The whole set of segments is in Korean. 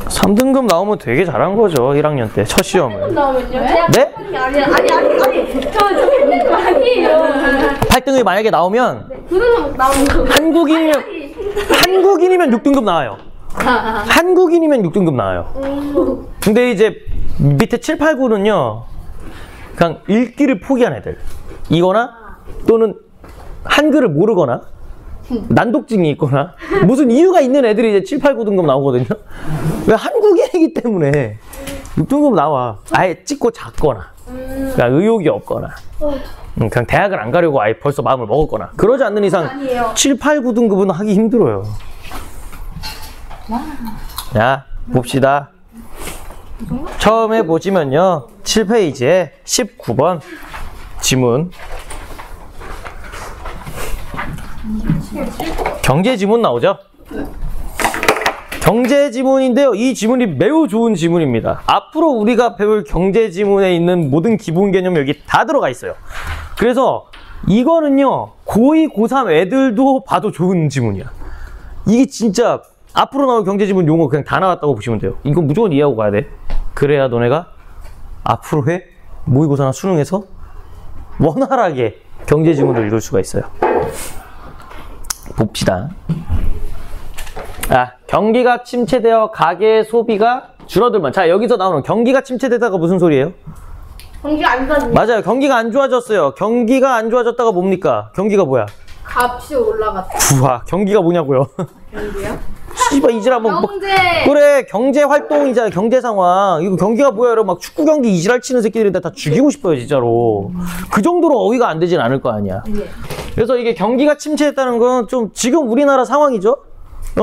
삼 등급 나오면 되게 잘한 거죠. 1학년 때 첫 시험을. 나오면요? 네? 아니. 저 했는 거 아니에요. 8등급이 만약에 나오면 9등급 나오는 거. 한국인이면 6등급 나와요. 한국인이면 6등급 나와요. 근데 이제 밑에 7, 8, 9는요. 그냥 읽기를 포기한 애들. 이거나 또는 한글을 모르거나 난독증이 있거나 무슨 이유가 있는 애들이 이제 7, 8, 9등급 나오거든요. 왜 한국인이기 때문에 6등급 나와. 아예 찍고 작거나 그냥 의욕이 없거나 그냥 대학을 안 가려고 아예 벌써 마음을 먹었거나 그러지 않는 이상 아니에요. 7, 8, 9등급은 하기 힘들어요. 자, 봅시다. 처음에 보시면요. 7페이지에 19번 지문. 경제 지문 나오죠? 경제 지문인데요. 이 지문이 매우 좋은 지문입니다. 앞으로 우리가 배울 경제 지문에 있는 모든 기본 개념이 여기 다 들어가 있어요. 그래서 이거는요. 고2, 고3 애들도 봐도 좋은 지문이야. 이게 진짜 앞으로 나올 경제 지문 용어 그냥 다 나왔다고 보시면 돼요. 이거 무조건 이해하고 가야 돼. 그래야 너네가 앞으로의 모의고사나 수능에서 원활하게 경제 지문을 읽을 수가 있어요. 봅시다. 경기가 침체되어 가계의 소비가 줄어들면. 자, 여기서 나오는 경기가 침체되다가 무슨 소리예요? 경기가 안 좋아졌네. 맞아요. 경기가 안 좋아졌어요. 경기가 안 좋아졌다가 뭡니까? 경기가 뭐야? 값이 올라갔다. 우와, 경기가 뭐냐고요? 경기요? 씨발 이지랄 뭐 경제. 그래, 경제 활동이잖아. 경제 상황. 이거 경기가 뭐야? 여러분 막 축구 경기 이지랄 치는 새끼들인데 다 죽이고 싶어요, 진짜로. 그 정도로 어휘가 안 되진 않을 거 아니야. 네. 그래서 이게 경기가 침체했다는 건 좀 지금 우리나라 상황이죠.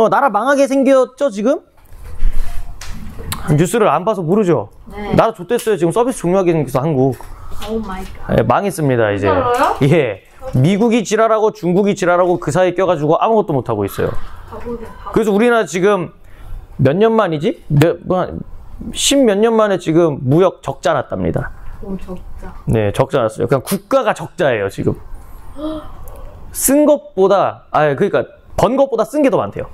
나라 망하게 생겼죠, 지금? 뉴스를 안 봐서 모르죠. 네. 나라 좆됐어요. 지금 서비스 종료하게 생겨서 한국. 오 마이 갓. 예, 망했습니다, 이제. 진짜로요? 예. 미국이 지랄하고 중국이 지랄하고 그 사이에 껴가지고 아무것도 못하고 있어요. 그래서 우리나라 지금 몇 년 만이지? 십몇 년 만에 지금 무역 적자 났답니다. 오, 적자. 네, 적자 났어요. 그냥 국가가 적자예요, 지금. 쓴 것보다, 그러니까 번 것보다 쓴 게 더 많대요.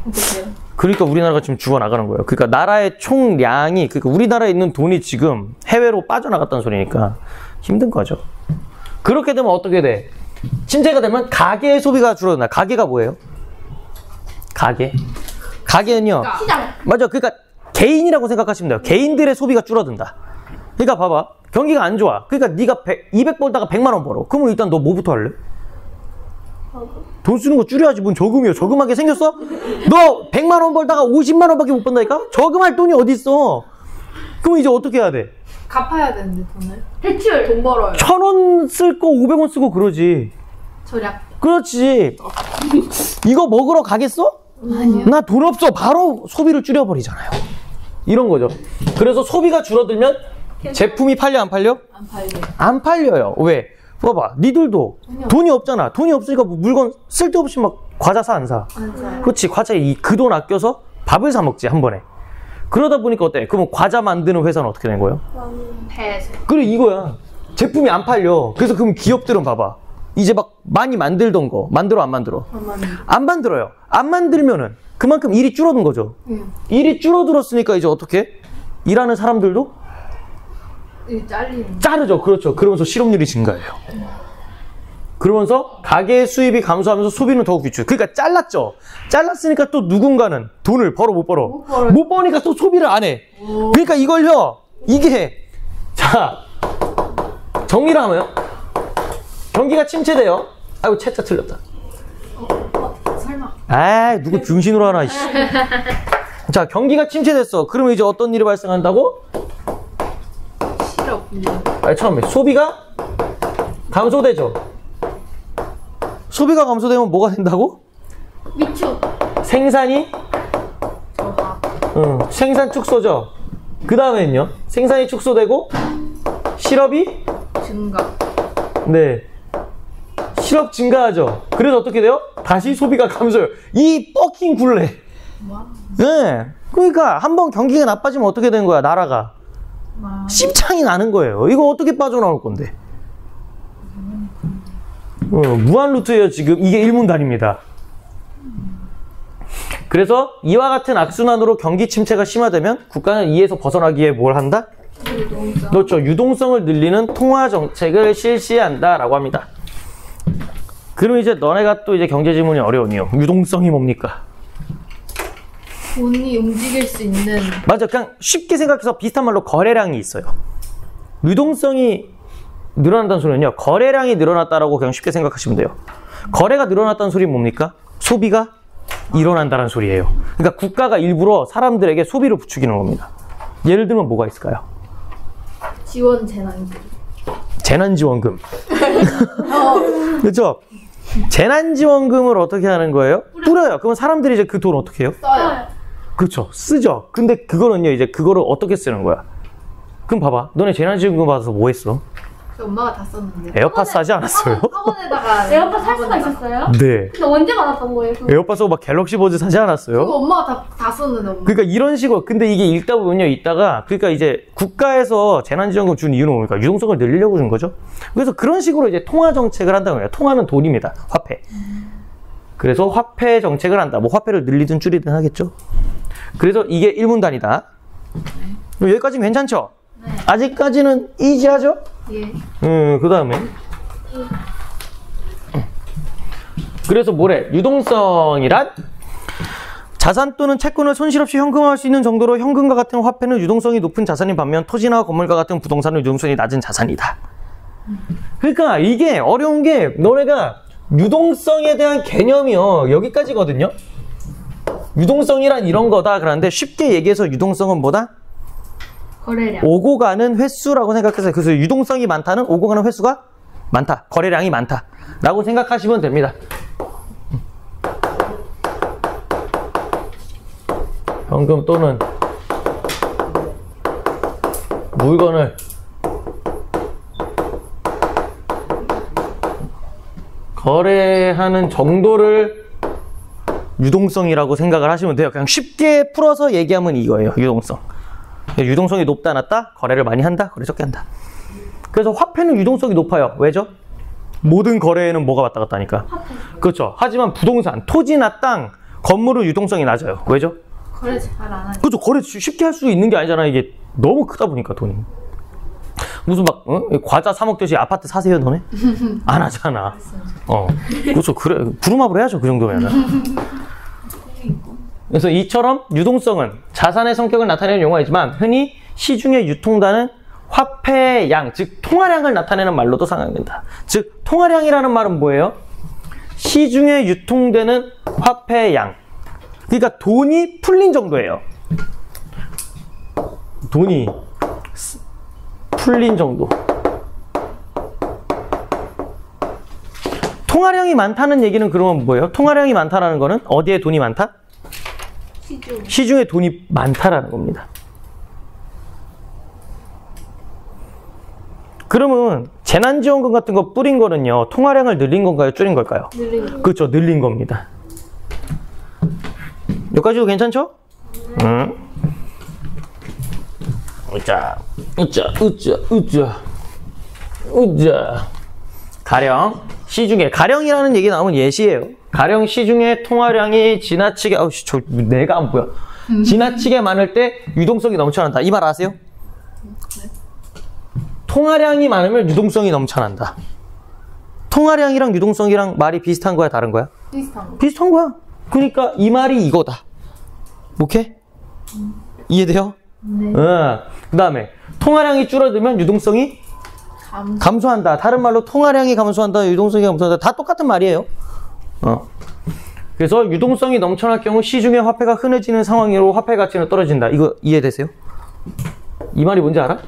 어떡해요? 그러니까 우리나라가 지금 죽어나가는 거예요. 그러니까 나라의 총량이, 그러니까 우리나라에 있는 돈이 지금 해외로 빠져나갔다는 소리니까 힘든 거죠. 그렇게 되면 어떻게 돼? 침체가 되면 가계의 소비가 줄어든다. 가계가 뭐예요? 가계는요. 시장. 맞아. 그러니까 개인이라고 생각하시면 돼요. 개인들의 소비가 줄어든다. 그러니까 봐봐. 경기가 안 좋아. 그러니까 네가 200 벌다가 100만 원 벌어. 그러면 일단 너 뭐부터 할래? 돈 쓰는 거 줄여야지. 뭔 저금이요? 저금하게 생겼어? 너 100만 원 벌다가 50만 원밖에 못 번다니까? 저금할 돈이 어디 있어? 그럼 이제 어떻게 해야 돼? 갚아야 되는데 돈을. 대출. 돈 벌어요. 1,000원 쓸 거 500원 쓰고 그러지. 절약. 그렇지. 이거 먹으러 가겠어? 아니요. 나 돈 없어. 바로 소비를 줄여버리잖아요. 이런 거죠. 그래서 소비가 줄어들면 제품이 팔려 안 팔려? 안 팔려. 안 팔려요. 왜? 봐봐. 니들도 돈이 없잖아. 돈이 없으니까 뭐 물건 쓸데없이 막 과자 사 안 사? 안 사요. 그렇지. 과자에 그 돈 아껴서 밥을 사 먹지 한 번에. 그러다 보니까 어때? 그러면 과자 만드는 회사는 어떻게 된 거예요? 폐쇄. 그래 이거야. 제품이 안 팔려. 그래서 그럼 기업들은 봐봐. 이제 막 많이 만들던 거 만들어 안 만들어? 안 만들어요. 안 만들면은 그만큼 일이 줄어든 거죠. 일이 줄어들었으니까 이제 어떻게? 일하는 사람들도 자르죠. 그렇죠. 그러면서 실업률이 증가해요. 그러면서 가계의 수입이 감소하면서 소비는 더욱 위축. 그러니까 잘랐죠. 잘랐으니까 또 누군가는 돈을 벌어 못 벌어? 못 버니까 또 소비를 안 해. 그러니까 이걸요. 이게 자 정리를 하면요. 경기가 침체돼요. 아이고 채자 틀렸다. 설마. 누구 중신으로 하나. 자 경기가 침체됐어. 그러면 이제 어떤 일이 발생한다고? 처음에 소비가 감소되죠. 소비가 감소되면 뭐가 된다고? 위축. 생산이 생산 축소죠. 그 다음에는요. 생산이 축소되고 실업이 증가. 네. 실업 증가하죠. 그래서 어떻게 돼요? 다시 소비가 감소해요. 이 뻑킹 굴레. 네. 그러니까 한번 경기가 나빠지면 어떻게 되는 거야? 나라가 씹창이 나는 거예요. 이거 어떻게 빠져나올 건데? 무한 루트예요. 지금 이게 일문단입니다. 그래서 이와 같은 악순환으로 경기 침체가 심화되면 국가는 이에서 벗어나기 위해 뭘 한다? 유동성. 그렇죠. 유동성을 늘리는 통화 정책을 실시한다라고 합니다. 그럼 이제 너네가 또 이제 경제 지문이 어려우니요. 유동성이 뭡니까? 돈이 움직일 수 있는. 맞아. 그냥 쉽게 생각해서 비슷한 말로 거래량이 있어요. 유동성이 늘어난다는 소리는요. 거래량이 늘어났다라고 그냥 쉽게 생각하시면 돼요. 거래가 늘어났다는 소리는 뭡니까? 소비가 일어난다는 소리예요. 그러니까 국가가 일부러 사람들에게 소비를 부추기는 겁니다. 예를 들면 뭐가 있을까요? 지원 재난금. 재난지원금. 그렇죠? 재난지원금을 어떻게 하는 거예요? 뿌려요. 그러면 사람들이 이제 그 돈 어떻게 해요? 써요. 그렇죠. 쓰죠. 근데 그거는요, 이제 그거를 어떻게 쓰는 거야? 그럼 봐봐. 너네 재난지원금 받아서 뭐 했어? 그 엄마가 다 썼는데. 에어팟 사지 않았어요? 학원에다가 에어팟 살 수가 있었어요? 네. 근데 언제 받았던 거예요? 그거? 에어팟 쓰고 막 갤럭시 버즈 사지 않았어요? 그거 엄마가 다 썼는데 엄마. 그러니까 이런 식으로. 근데 이게 읽다 보면요, 있다가 그러니까 이제 국가에서 재난지원금 준 이유는 뭡니까? 유동성을 늘리려고 준 거죠. 그래서 그런 식으로 이제 통화 정책을 한다는 거예요. 통화는 돈입니다. 화폐. 그래서 화폐 정책을 한다. 뭐 화폐를 늘리든 줄이든 하겠죠. 그래서 이게 일문단이다. 여기까지는 괜찮죠? 네. 아직까지는 이지하죠? 예. 그 다음에. 그래서 뭐래? 유동성이란 자산 또는 채권을 손실 없이 현금화할 수 있는 정도로 현금과 같은 화폐는 유동성이 높은 자산인 반면 토지나 건물과 같은 부동산은 유동성이 낮은 자산이다. 그러니까 이게 어려운 게 너네가 유동성에 대한 개념이요. 여기까지거든요. 유동성이란 이런 거다. 그런데 쉽게 얘기해서 유동성은 뭐다? 거래량. 오고 가는 횟수라고 생각해서 그래서 유동성이 많다는 오고 가는 횟수가 많다. 거래량이 많다. 라고 생각하시면 됩니다. 현금 또는 물건을 거래하는 정도를 유동성이라고 생각을 하시면 돼요. 그냥 쉽게 풀어서 얘기하면 이거예요. 유동성. 유동성이 높다 낮다? 거래를 많이 한다? 거래 적게 한다. 그래서 화폐는 유동성이 높아요. 왜죠? 모든 거래에는 뭐가 왔다 갔다 하니까. 그렇죠. 하지만 부동산, 토지나 땅, 건물은 유동성이 낮아요. 왜죠? 거래 잘 안 하죠. 그렇죠. 거래 쉽게 할 수 있는 게 아니잖아. 이게 너무 크다 보니까 돈이. 무슨 막 과자 사 먹듯이 아파트 사세요 너네? 안 하잖아. 그렇죠. 그래 부루마블 해야죠. 그 정도면. 그래서 이처럼 유동성은 자산의 성격을 나타내는 용어이지만 흔히 시중에 유통되는 화폐의 양, 즉 통화량을 나타내는 말로도 사용된다. 즉 통화량이라는 말은 뭐예요? 시중에 유통되는 화폐의 양. 그러니까 돈이 풀린 정도예요. 돈이 풀린 정도. 통화량이 많다는 얘기는 그러면 뭐예요? 통화량이 많다라는 거는 어디에 돈이 많다? 시중에 돈이 많다라는 겁니다. 그러면 재난지원금 같은 거 뿌린 거는요, 통화량을 늘린 건가요? 줄인 걸까요? 늘린 거. 그렇죠. 늘린 겁니다. 여기까지도 괜찮죠? 응. 으짜, 으짜, 으짜, 으짜, 으짜. 가령 시중에, 가령이라는 얘기 나오면 예시예요. 가령 시중에 통화량이 지나치게, 내가 안 보여. 지나치게 많을 때 유동성이 넘쳐난다. 이 말 아세요? 통화량이 많으면 유동성이 넘쳐난다. 통화량이랑 유동성이랑 말이 비슷한 거야, 다른 거야? 비슷한 거. 비슷한 거야. 그러니까 이 말이 이거다. 오케이? 이해돼요? 네. 그 다음에 통화량이 줄어들면 유동성이 감소한다. 다른 말로 통화량이 감소한다, 유동성이 감소한다. 다 똑같은 말이에요. 그래서 유동성이 넘쳐날 경우 시중에 화폐가 흔해지는 상황으로 화폐 가치는 떨어진다. 이거 이해되세요? 이 말이 뭔지 알아?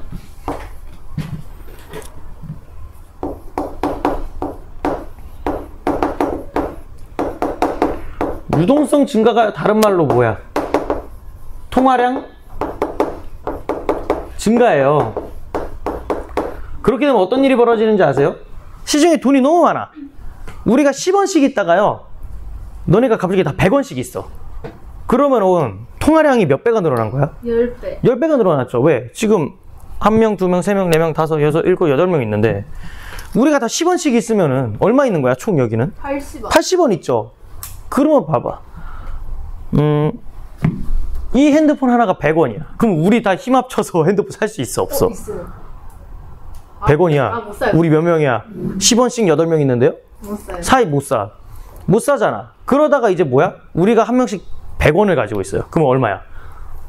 유동성 증가가 다른 말로 뭐야? 통화량 증가예요. 그렇게 되면 어떤 일이 벌어지는지 아세요? 시중에 돈이 너무 많아. 우리가 10원씩 있다가요, 너네가 갑자기 다 100원씩 있어. 그러면은 통화량이 몇 배가 늘어난 거야? 10배. 10배가 늘어났죠. 왜? 지금 1명, 2명, 3명, 4명, 5, 6, 7, 8명 있는데 우리가 다 10원씩 있으면은 얼마 있는 거야? 총 여기는? 80원. 80원 있죠. 그러면 봐봐. 이 핸드폰 하나가 100원이야. 그럼 우리 다 힘 합쳐서 핸드폰 살 수 있어? 없어? 있어요. 100원이야. 못 사요. 우리 몇 명이야? 10원씩 8명 있는데요? 못 사요. 사이 못 사. 못 사잖아. 그러다가 이제 뭐야? 우리가 한 명씩 100원을 가지고 있어요. 그럼 얼마야?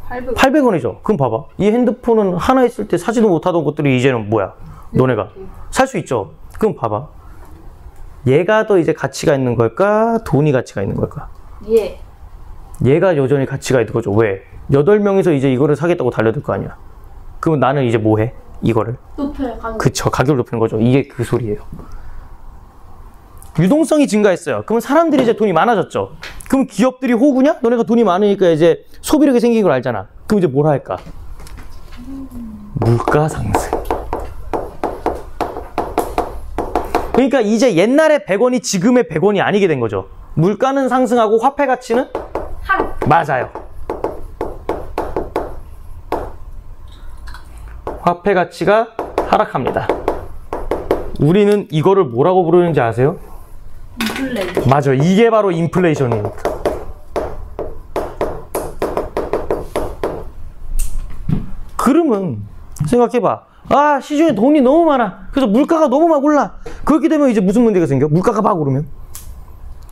800원. 800원이죠. 그럼 봐봐. 이 핸드폰은 하나 있을 때 사지도 못하던 것들이 이제는 뭐야? 너네가 살 수 있죠. 그럼 봐봐. 얘가 더 이제 가치가 있는 걸까? 돈이 가치가 있는 걸까? 예. 얘가 여전히 가치가 있는 거죠. 왜? 8명이서 이제 이거를 사겠다고 달려들 거 아니야. 그럼 나는 이제 뭐 해? 이거를. 높여요, 가격. 그쵸. 가격을 높이는 거죠. 이게 그 소리예요. 유동성이 증가했어요. 그러면 사람들이 이제 돈이 많아졌죠. 그럼 기업들이 호구냐? 너네가 돈이 많으니까 이제 소비력이 생긴 걸 알잖아. 그럼 이제 뭘 할까? 물가 상승. 그러니까 이제 옛날에 100원이 지금의 100원이 아니게 된 거죠. 물가는 상승하고 화폐 가치는? 하락. 맞아요. 화폐 가치가 하락합니다. 우리는 이거를 뭐라고 부르는지 아세요? 인플레이션. 맞아요. 이게 바로 인플레이션이니까. 그러면 생각해봐. 아, 시중에 돈이 너무 많아. 그래서 물가가 너무 막 올라. 그렇게 되면 이제 무슨 문제가 생겨? 물가가 막 오르면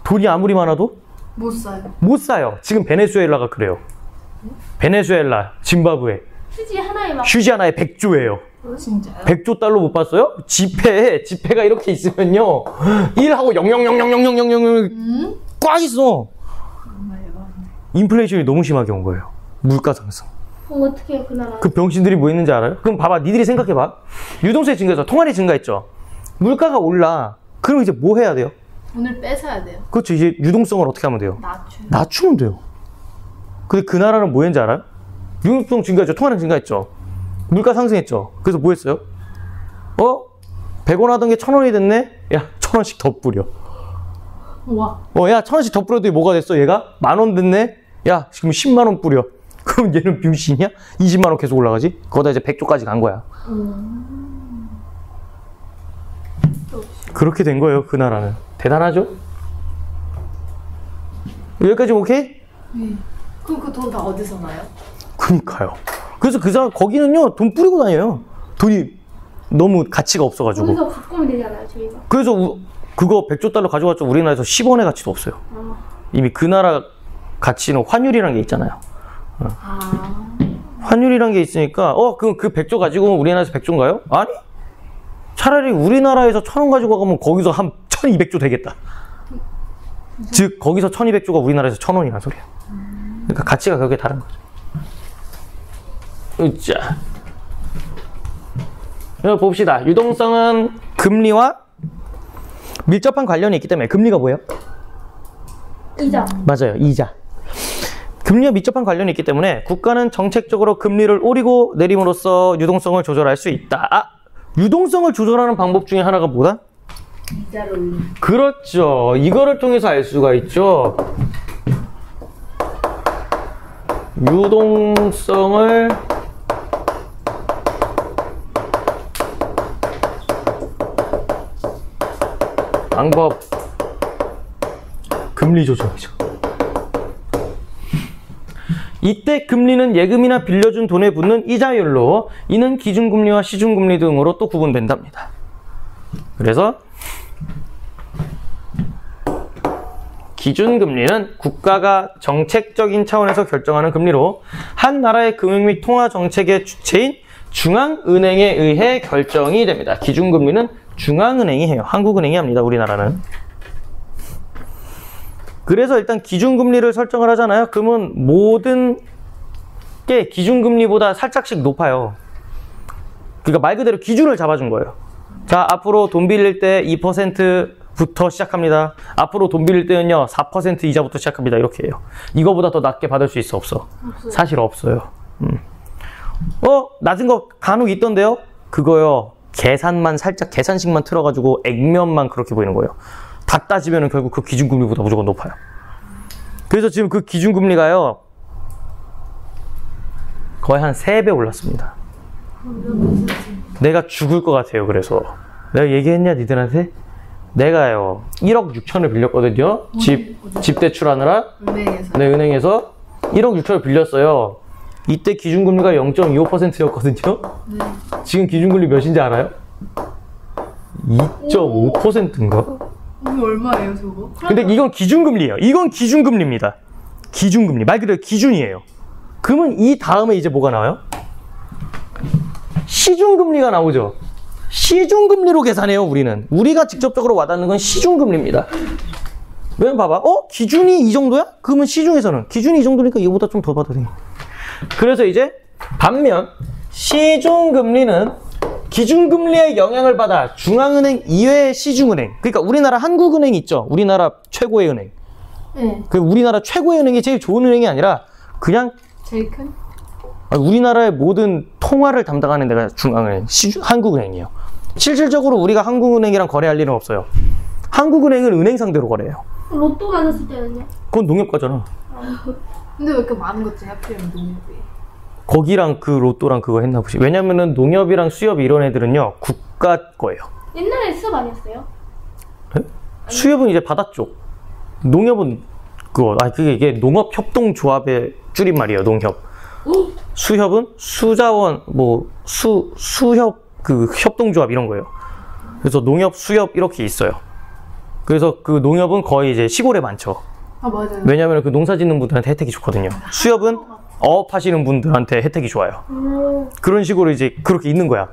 돈이 아무리 많아도 못 사요. 못 사요. 지금 베네수엘라가 그래요. 베네수엘라, 짐바브웨 휴지 하나에 막 휴지 하나에 100조예요. 진짜요? 100조 달러 못 봤어요? 지폐가 이렇게 있으면요 1하고 000000000 꽉 있어. 인플레이션이 너무 심하게 온 거예요. 물가 상승. 그럼 어떻게 해요, 그 나라? 그 병신들이 뭐 있는지 알아요? 그럼 봐봐, 니들이 생각해봐. 유동성이 증가해서 통화량이 증가했죠. 물가가 올라. 그럼 이제 뭐 해야 돼요? 돈을 뺏어야 돼요. 그렇죠. 이제 유동성을 어떻게 하면 돼요? 낮추는. 낮추면 돼요. 근데 그 나라는 뭐 했는지 알아요? 유동성 증가했죠. 통화량 증가했죠. 물가 상승했죠. 그래서 뭐 했어요? 100원 하던 게 1000원이 됐네? 야, 1000원씩 더 뿌려. 와. 야, 1000원씩 더 뿌려도 뭐가 됐어, 얘가? 10,000원 됐네? 야, 지금 10만원 뿌려. 그럼 얘는 병신이야? 20만원 계속 올라가지? 거기다 이제 100조까지 간 거야. 그렇게 된 거예요, 그 나라는. 대단하죠? 여기까지 오케이? 그럼 그 돈 다 어디서 나요? 그니까요. 그래서 그 사람, 거기는요, 돈 뿌리고 다녀요. 돈이 너무 가치가 없어가지고. 거기서 갖고 오면 되잖아요, 저희가. 그래서 그거 100조 달러 가져갔죠. 우리나라에서 10원의 가치도 없어요. 이미 그 나라 가치는 환율이라는 게 있잖아요. 환율이란 게 있으니까 그럼 그 100조 가지고 우리나라에서 100조인가요? 아니, 차라리 우리나라에서 1000원 가지고 가면 거기서 한 1200조 되겠다. 즉 거기서 1200조가 우리나라에서 1000원이란 소리야. 그러니까 가치가 그렇게 다른 거죠. 자, 여기 봅시다. 유동성은 금리와 밀접한 관련이 있기 때문에. 금리가 뭐예요? 이자. 맞아요, 이자. 금리와 밀접한 관련이 있기 때문에 국가는 정책적으로 금리를 오리고 내림으로써 유동성을 조절할 수 있다. 유동성을 조절하는 방법 중에 하나가 뭐다? 이자를 올리는. 그렇죠. 이거를 통해서 알 수가 있죠. 유동성을 방법, 금리 조절이죠. 이때 금리는 예금이나 빌려준 돈에 붙는 이자율로, 이는 기준금리와 시중금리 등으로 또 구분된답니다. 그래서 기준금리는 국가가 정책적인 차원에서 결정하는 금리로 한 나라의 금융 및 통화 정책의 주체인 중앙은행에 의해 결정이 됩니다. 기준금리는 중앙은행이 해요. 한국은행이 합니다. 우리나라는. 그래서 일단 기준금리를 설정을 하잖아요. 그러면 모든 게 기준금리보다 살짝씩 높아요. 그러니까 말 그대로 기준을 잡아준 거예요. 자, 앞으로 돈 빌릴 때 2%부터 시작합니다. 앞으로 돈 빌릴 때는요 4% 이자부터 시작합니다. 이렇게 해요. 이거보다 더 낮게 받을 수 있어, 없어? 없어요. 사실 없어요. 낮은 거 간혹 있던데요? 그거요, 계산만 살짝 계산식만 틀어가지고 액면만 그렇게 보이는 거예요. 다 따지면은 결국 그 기준금리보다 무조건 높아요. 그래서 지금 그 기준금리가요 거의 한 3배 올랐습니다. 내가 죽을 것 같아요. 그래서 내가 얘기했냐 니들한테? 내가요 1억 6천을 빌렸거든요. 집 대출하느라. 은행에서. 네, 은행에서 1억 6천을 빌렸어요. 이때 기준금리가 0.25%였거든요. 네. 지금 기준금리 몇인지 알아요? 2.5%인가? 이거 얼마예요, 저거? 근데 이건 기준금리예요. 이건 기준금리입니다. 기준금리. 말 그대로 기준이에요. 그러면 이 다음에 이제 뭐가 나와요? 시중금리가 나오죠. 시중금리로 계산해요, 우리는. 우리가 직접적으로 와닿는 건 시중금리입니다. 왜냐면 봐봐. 기준이 이 정도야? 그러면 시중에서는 기준이 이 정도니까 이거보다 좀 더 받아야 돼. 그래서 이제 반면 시중금리는 기준금리의 영향을 받아 중앙은행 이외의 시중은행, 그러니까 우리나라 한국은행 있죠. 우리나라 최고의 은행. 네. 그 우리나라 최고의 은행이 제일 좋은 은행이 아니라 그냥 제일 큰? 우리나라의 모든 통화를 담당하는 데가 중앙은행, 한국은행이에요. 실질적으로 우리가 한국은행이랑 거래할 일은 없어요. 한국은행은 은행 상대로 거래해요. 로또 맞았을 때는요? 그건 농협과잖아. 근데 왜 이렇게 많은 것지 하필이면 농협이? 거기랑 그 로또랑 그거 했나 보지. 왜냐면은 농협이랑 수협 이런 애들은요 국가 거예요. 옛날에 수업 아니었어요? 네? 수협은 이제 바다 쪽. 농협은 그게 이게 농업협동조합의 줄임말이에요. 농협. 수협은 수자원 수협 그 협동조합 이런 거예요. 그래서 농협, 수협 이렇게 있어요. 그래서 그 농협은 거의 이제 시골에 많죠. 아, 맞아요. 왜냐면 그 농사 짓는 분들한테 혜택이 좋거든요. 수협은 어업하시는 분들한테 혜택이 좋아요. 그런 식으로 이제 그렇게 있는 거야.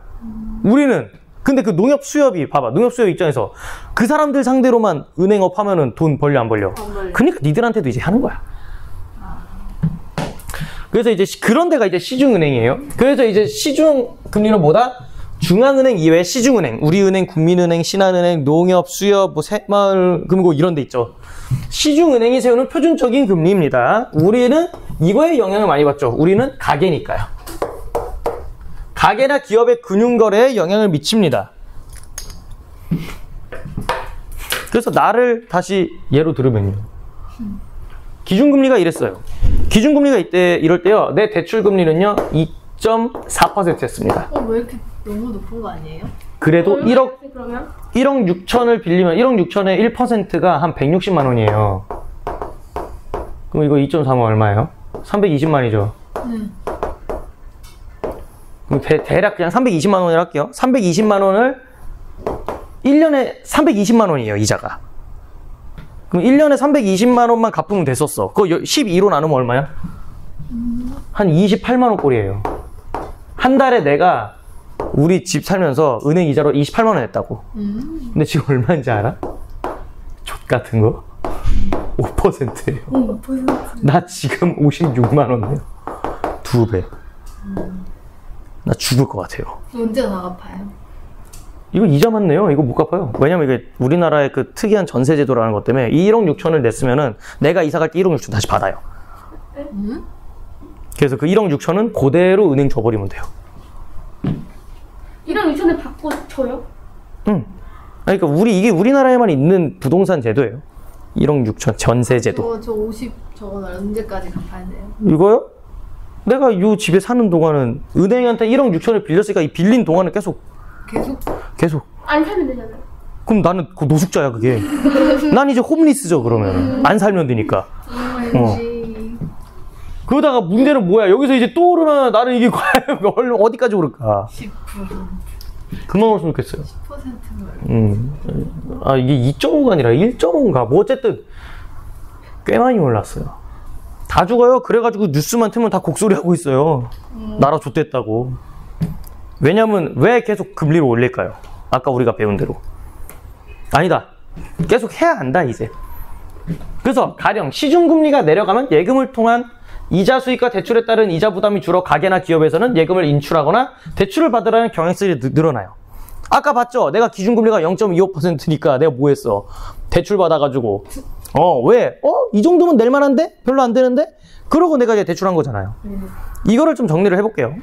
우리는 근데 그 농협 수협이 봐봐. 농협 수협 입장에서 그 사람들 상대로만 은행업 하면은 돈 벌려 안 벌려? 안 벌려. 그러니까 니들한테도 이제 하는 거야. 그래서 이제 그런 데가 이제 시중은행이에요. 그래서 이제 시중금리는 뭐다? 중앙은행 이외에 시중은행, 우리은행, 국민은행, 신한은행, 농협, 수협, 새마을금고 이런 데 있죠. 시중은행이 세우는 표준적인 금리입니다. 우리는 이거에 영향을 많이 받죠. 우리는 가계니까요. 가계나 기업의 금융거래에 영향을 미칩니다. 그래서 나를 다시 예로 들으면요. 기준금리가 이랬어요. 기준금리가 이럴 때요. 내 대출금리는요. 2.4%였습니다. 왜 이렇게 너무 높은 거 아니에요? 그래도 1억 그러면? 6천을 빌리면 1억 6천에 1%가 한 160만 원이에요. 그럼 이거 2.3은 얼마예요? 320만이죠. 그럼 대략 그냥 320만 원을 할게요. 320만 원을 1년에 320만 원이에요, 이자가. 그럼 1년에 320만 원만 갚으면 됐었어. 그거 12로 나누면 얼마야? 한 28만 원 꼴이에요. 한 달에 내가 우리 집 살면서 은행 이자로 28만 원 냈다고. 근데 지금 얼마인지 알아? 족 같은 거? 5%예요. 5%? 나 지금 56만 원 내요. 2배. 나 죽을 것 같아요. 언제가 다 갚아요? 이거 이자만 내요. 이거 못 갚아요. 왜냐면 이게 우리나라의 그 특이한 전세 제도라는 것 때문에 1억 6천을 냈으면은 내가 이사 갈 때 1억 6천 다시 받아요. 그래서 그 1억 6천은 그대로 은행 줘버리면 돼요. 1억 6천에 받고 줘요? 응. 그러니까 이게 우리나라에만 있는 부동산 제도예요. 1억 6천 전세 제도. 저 50 저건 언제까지 갚아야 돼요? 이거요? 내가 이 집에 사는 동안은 은행한테 1억 6천을 빌렸으니까 이 빌린 동안은 계속. 안 살면 되잖아요. 그럼 나는 그 노숙자야 그게. 난 이제 홈리스죠 그러면. 안 살면 되니까. 그러다가 문제는 뭐야? 여기서 이제 또 오르면 나는 이게 과연 어디까지 오를까? 10%. 그만 올었으면 좋겠어요. 10%는 이게 2.5가 아니라 1.5인가? 뭐 어쨌든 꽤 많이 올랐어요. 다 죽어요. 그래가지고 뉴스만 틀면 다 곡소리 하고 있어요. 나라 좆됐다고. 왜냐면 왜 계속 금리를 올릴까요? 아까 우리가 배운 대로. 아니다. 계속 해야 한다 이제. 그래서 가령 시중금리가 내려가면 예금을 통한 이자 수익과 대출에 따른 이자 부담이 줄어 가계나 기업에서는 예금을 인출하거나 대출을 받으라는 경향성이 늘어나요. 아까 봤죠? 내가 기준금리가 0.25%니까 내가 뭐 했어? 대출 받아가지고 왜? 이 정도면 낼 만한데? 별로 안 되는데? 그러고 내가 이제 대출한 거잖아요. 이거를 좀 정리를 해볼게요.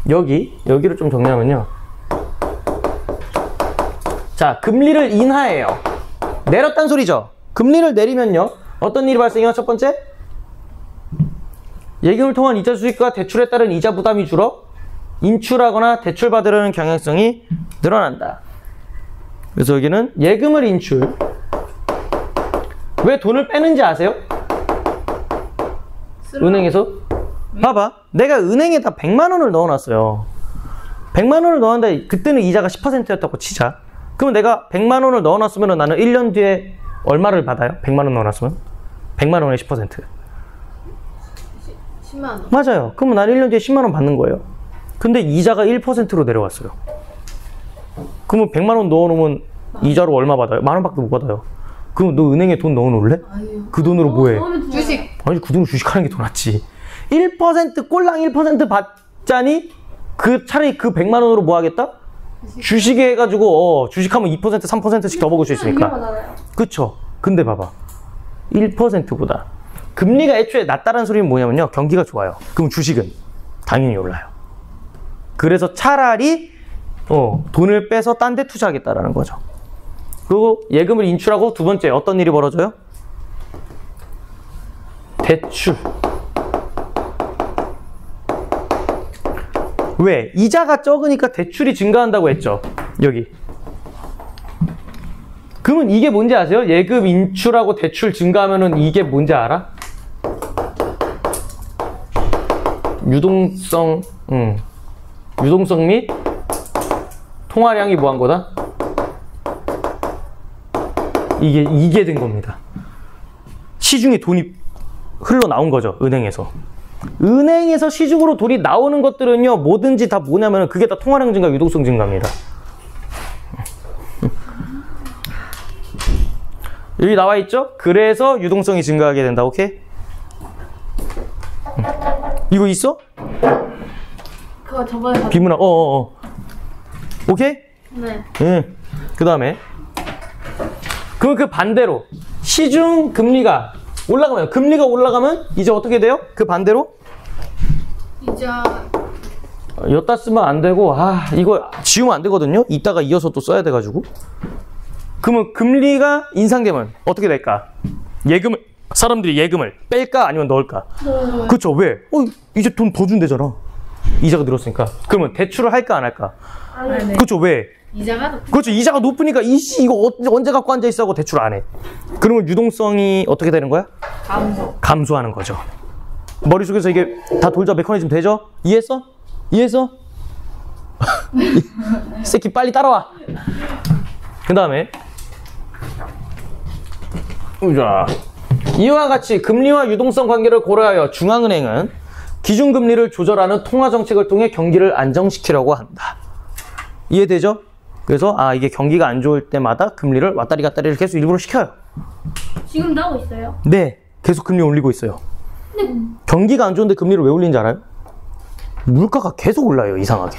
여기를 좀 정리하면요. 자, 금리를 인하해요. 내렸단 소리죠? 금리를 내리면요. 어떤 일이 발생해요? 첫 번째? 예금을 통한 이자 수익과 대출에 따른 이자 부담이 줄어 인출하거나 대출받으려는 경향성이 늘어난다. 그래서 여기는 예금을 인출. 왜 돈을 빼는지 아세요? 은행에서? 봐봐. 내가 은행에다 100만 원을 넣어놨어요. 100만 원을 넣었는데 그때는 이자가 10%였다고 치자. 그럼 내가 100만 원을 넣어놨으면 나는 1년 뒤에 얼마를 받아요? 100만 원 넣어놨으면? 100만 원에 10%. 10만 원. 맞아요. 그러면 나는 1년 뒤에 10만 원 받는 거예요. 근데 이자가 1%로 내려왔어요. 그러면 100만 원 넣어놓으면 이자로 얼마 받아요? 10,000원 밖에 못 받아요. 그럼 너 은행에 돈 넣어놓을래? 아유. 그 돈으로 뭐해? 주식. 아니 그 돈으로 주식하는 게 더 낫지. 1% 꼴랑 1% 받자니 그 차라리 그 100만 원으로 뭐 하겠다? 주식에 해가지고 주식하면 2% 3%씩 더 먹을 수 있으니까. 그쵸? 근데 봐봐. 1%보다 금리가 애초에 낮다는 소리는 뭐냐면요. 경기가 좋아요. 그럼 주식은 당연히 올라요. 그래서 차라리 돈을 빼서 딴 데 투자하겠다라는 거죠. 그리고 예금을 인출하고 두 번째 어떤 일이 벌어져요? 대출. 왜? 이자가 적으니까 대출이 증가한다고 했죠. 여기. 그러면 이게 뭔지 아세요? 예금 인출하고 대출 증가하면은 이게 뭔지 알아? 유동성 및 통화량이 뭐한 거다? 이게 된 겁니다. 시중에 돈이 흘러나온 거죠. 은행에서. 은행에서 시중으로 돈이 나오는 것들은요, 뭐든지 다 뭐냐면 그게 다 통화량 증가, 유동성 증가입니다. 여기 나와 있죠? 그래서 유동성이 증가하게 된다. 오케이? 이거 있어? 그거 저번에 비문학. 오케이? 네. 그 다음에 그럼 그 반대로 시중 금리가 올라가면 이제 어떻게 돼요? 그 반대로 이자. 여따 쓰면 안 되고 이거 지우면 안 되거든요. 이따가 이어서 또 써야 돼가지고. 그러면 금리가 인상되면 어떻게 될까? 사람들이 예금을 뺄까 아니면 넣을까? 그쵸? 왜? 이제 돈 더 준대잖아. 이자가 늘었으니까. 그러면 대출을 할까 안 할까? 네. 그쵸? 왜? 이자가 높. 그렇죠. 이자가 높으니까 이거 언제 갖고 앉아있어 하고 대출 안 해. 그러면 유동성이 어떻게 되는 거야? 감소하는 거죠. 머릿속에서 이게 다 돌자 메커니즘 되죠? 이해했어? 이 새끼 빨리 따라와. 그 다음에 이와 같이 금리와 유동성 관계를 고려하여 중앙은행은 기준금리를 조절하는 통화정책을 통해 경기를 안정시키려고 한다. 이해되죠? 그래서 이게 경기가 안 좋을 때마다 금리를 왔다리 갔다리를 계속 일부러 시켜요. 지금도 하고 있어요? 네, 계속 금리 올리고 있어요. 경기가 안 좋은데 금리를 왜 올리는지 알아요? 물가가 계속 올라요, 이상하게.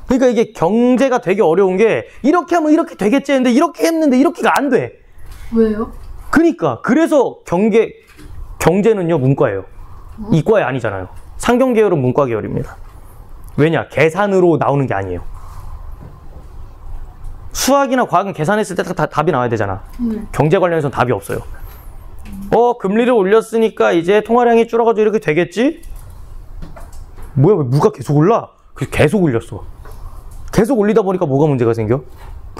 그러니까 이게 경제가 되게 어려운 게 이렇게 하면 이렇게 되겠지 했는데 이렇게 했는데 이렇게가 안 돼. 왜요? 그러니까 그래서 경제는요 문과예요. 이과에 아니잖아요. 상경계열은 문과 계열입니다. 왜냐? 계산으로 나오는 게 아니에요. 수학이나 과학은 계산했을 때 다 답이 나와야 되잖아. 경제 관련해서는 답이 없어요. 금리를 올렸으니까 이제 통화량이 줄어가지고 이렇게 되겠지? 뭐야, 왜 물가 계속 올라? 계속 올렸어. 계속 올리다 보니까 뭐가 문제가 생겨?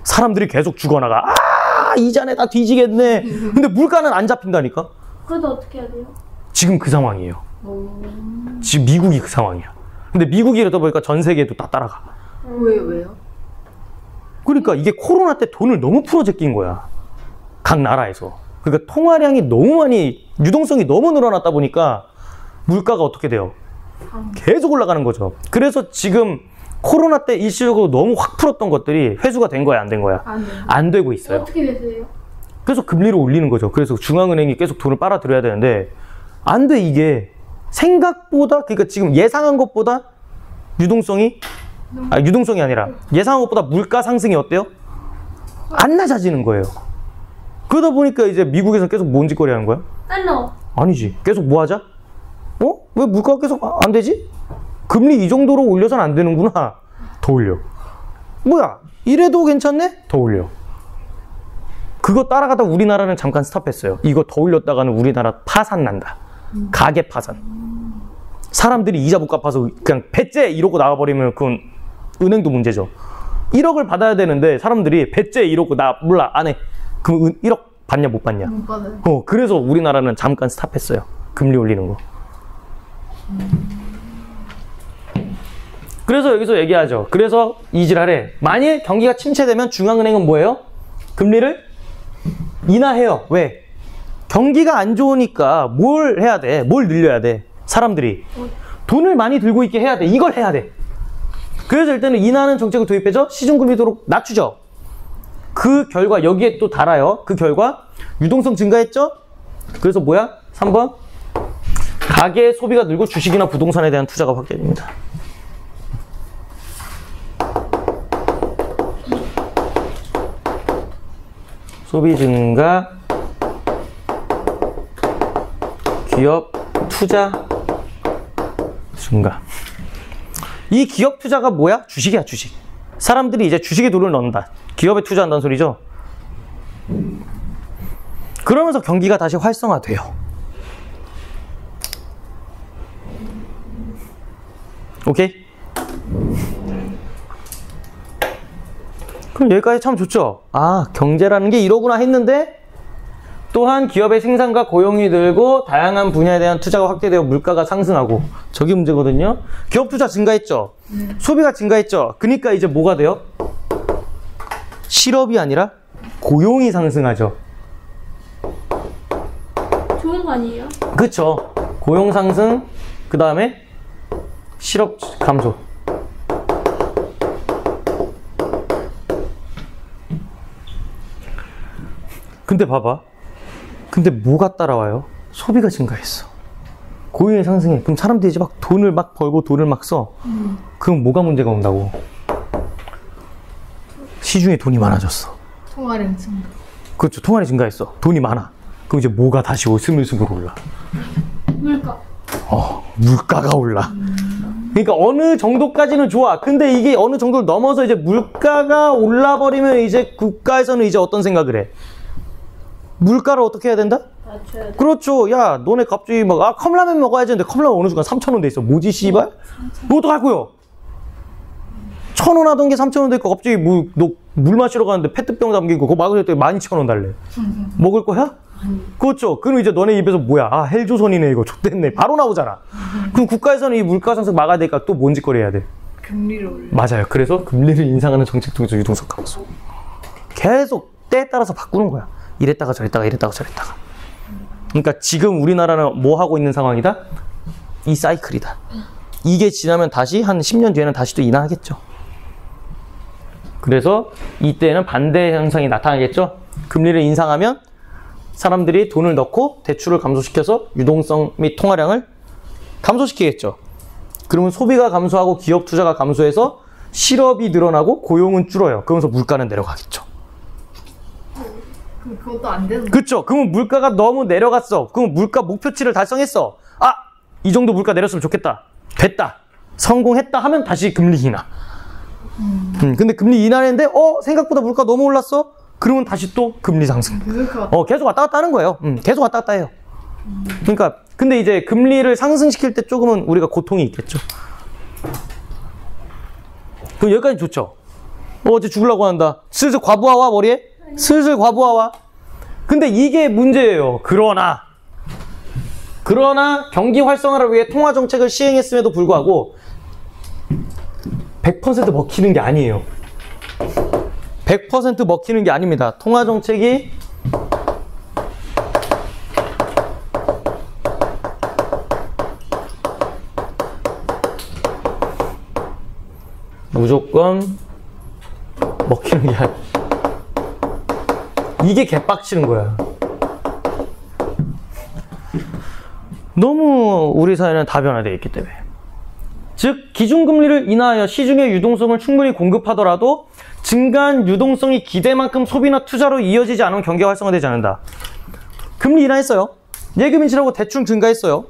사람들이 계속 죽어나가. 이자네 다 뒤지겠네. 근데 물가는 안 잡힌다니까? 그래도 어떻게 해야 돼요? 지금 그 상황이에요. 지금 미국이 그 상황이야. 근데 미국이 이러다 보니까 전 세계도 다 따라가. 왜요? 그러니까 이게 코로나 때 돈을 너무 풀어 제낀 거야. 각 나라에서. 그러니까 통화량이 너무 많이, 유동성이 너무 늘어났다 보니까 물가가 어떻게 돼요? 계속 올라가는 거죠. 그래서 지금 코로나 때 일시적으로 너무 확 풀었던 것들이 회수가 된 거야, 안 된 거야? 안 되고 있어요. 어떻게 되세요? 그래서 금리를 올리는 거죠. 그래서 중앙은행이 계속 돈을 빨아들여야 되는데 안 돼. 이게 생각보다, 그러니까 지금 예상한 것보다 유동성이 아니라 예상한 것보다 물가 상승이 어때요? 안 낮아지는 거예요. 그러다 보니까 이제 미국에서는 계속 뭔 짓거리 하는 거야? 달러. 아니지. 계속 뭐 하자? 왜 물가가 계속 안 되지? 금리 이 정도로 올려서는 안 되는구나. 더 올려. 뭐야? 이래도 괜찮네? 더 올려. 그거 따라가다 우리나라는 잠깐 스탑했어요. 이거 더 올렸다가는 우리나라 파산 난다. 가계 파산. 사람들이 이자 못 갚아서 그냥 배째 이러고 나와버리면 그건 은행도 문제죠. 1억을 받아야 되는데 사람들이 배째 이러고 나 몰라 안 해. 그럼 1억 받냐 못 받냐? 못 받아요. 그래서 우리나라는 잠깐 스탑했어요. 금리 올리는 거. 그래서 여기서 얘기하죠. 그래서 이지랄에 만일 경기가 침체되면 중앙은행은 뭐예요? 금리를 인하해요. 왜? 경기가 안 좋으니까 뭘 해야 돼? 뭘 늘려야 돼? 사람들이 돈을 많이 들고 있게 해야 돼. 이걸 해야 돼. 그래서 일단은 인하하는 정책을 도입해서 시중금리도록 낮추죠. 그 결과 여기에 또 달아요. 그 결과 유동성 증가했죠? 그래서 뭐야? 3번 가계의 소비가 늘고 주식이나 부동산에 대한 투자가 확대됩니다. 소비 증가, 기업 투자 증가. 이 기업 투자가 뭐야? 주식이야, 주식. 사람들이 이제 주식에 돈을 넣는다. 기업에 투자한다는 소리죠. 그러면서 경기가 다시 활성화돼요. 오케이? 그럼 여기까지 참 좋죠? 아, 경제라는 게 이러구나 했는데 또한 기업의 생산과 고용이 늘고 다양한 분야에 대한 투자가 확대되어 물가가 상승하고 저게 문제거든요. 기업 투자 증가했죠? 소비가 증가했죠? 그러니까 이제 뭐가 돼요? 실업이 아니라 고용이 상승하죠. 좋은 거 아니에요? 그쵸? 고용 상승, 그 다음에 실업 감소. 근데 봐봐. 근데 뭐가 따라와요? 소비가 증가했어. 고용이 상승해. 그럼 사람들이 이제 막 돈을 막 벌고 돈을 막 써. 그럼 뭐가 문제가 온다고? 시중에 돈이 많아졌어. 통화량 증가. 그렇죠. 통화량이 증가했어. 돈이 많아. 그럼 이제 뭐가 다시 스물스물 올라? 물가. 물가가 올라. 그러니까 어느 정도까지는 좋아. 근데 이게 어느 정도를 넘어서 이제 물가가 올라버리면 이제 국가에서는 이제 어떤 생각을 해? 물가를 어떻게 해야 된다? 낮춰야 돼. 그렇죠. 야, 너네 갑자기 막, 컵라면 먹어야지 했는데 컵라면 어느 순간 3,000원 돼 있어. 뭐지, 씨발? 뭐 어떡할 거요? 1,000원 하던 게 3,000원 돼 있고 갑자기 너 물 마시러 가는데 페트병 담기고 그거 막을 때 12,000원 달래. 먹을 거야? 그렇죠. 그럼 이제 너네 입에서 뭐야? 아, 헬조선이네 이거. 좆됐네. 바로 나오잖아. 그럼 국가에서는 이 물가 상승 막아야 되니까 또 뭔 짓거리 해야 돼? 금리를 올려. 맞아요. 그래서 금리를 인상하는 정책 통해서 유동성 감소. 계속 때에 따라서 바꾸는 거야. 이랬다가 저랬다가 이랬다가 저랬다가. 그러니까 지금 우리나라는 뭐 하고 있는 상황이다? 이 사이클이다. 이게 지나면 다시 한 10년 뒤에는 다시 또 인하하겠죠. 그래서 이때는 반대 현상이 나타나겠죠. 금리를 인상하면 사람들이 돈을 넣고 대출을 감소시켜서 유동성 및 통화량을 감소시키겠죠. 그러면 소비가 감소하고 기업 투자가 감소해서 실업이 늘어나고 고용은 줄어요. 그러면서 물가는 내려가겠죠. 그럼 그것도 안 되는 거야. 그쵸? 그러면 물가가 너무 내려갔어. 그럼 물가 목표치를 달성했어. 아! 이 정도 물가 내렸으면 좋겠다. 됐다. 성공했다 하면 다시 금리 인하. 근데 금리 인하했는데 생각보다 물가 너무 올랐어? 그러면 다시 또 금리 상승. 계속 왔다 갔다 하는 거예요. 계속 왔다 갔다 해요. 그러니까 근데 이제 금리를 상승시킬 때 조금은 우리가 고통이 있겠죠. 그럼 여기까지 좋죠. 어제 죽으려고 한다. 슬슬 과부하 와 머리에? 슬슬 과부하 와. 근데 이게 문제예요. 그러나 경기 활성화를 위해 통화 정책을 시행했음에도 불구하고 100% 먹히는 게 아니에요. 100% 먹히는 게 아닙니다. 통화 정책이 무조건 먹히는 게 아니에요. 이게 개빡치는 거야. 너무 우리 사회는 다변화되어 있기 때문에. 즉 기준금리를 인하하여 시중의 유동성을 충분히 공급하더라도 증가한 유동성이 기대만큼 소비나 투자로 이어지지 않으면 경기가 활성화되지 않는다. 금리 인하했어요. 예금 인출하고 대충 증가했어요.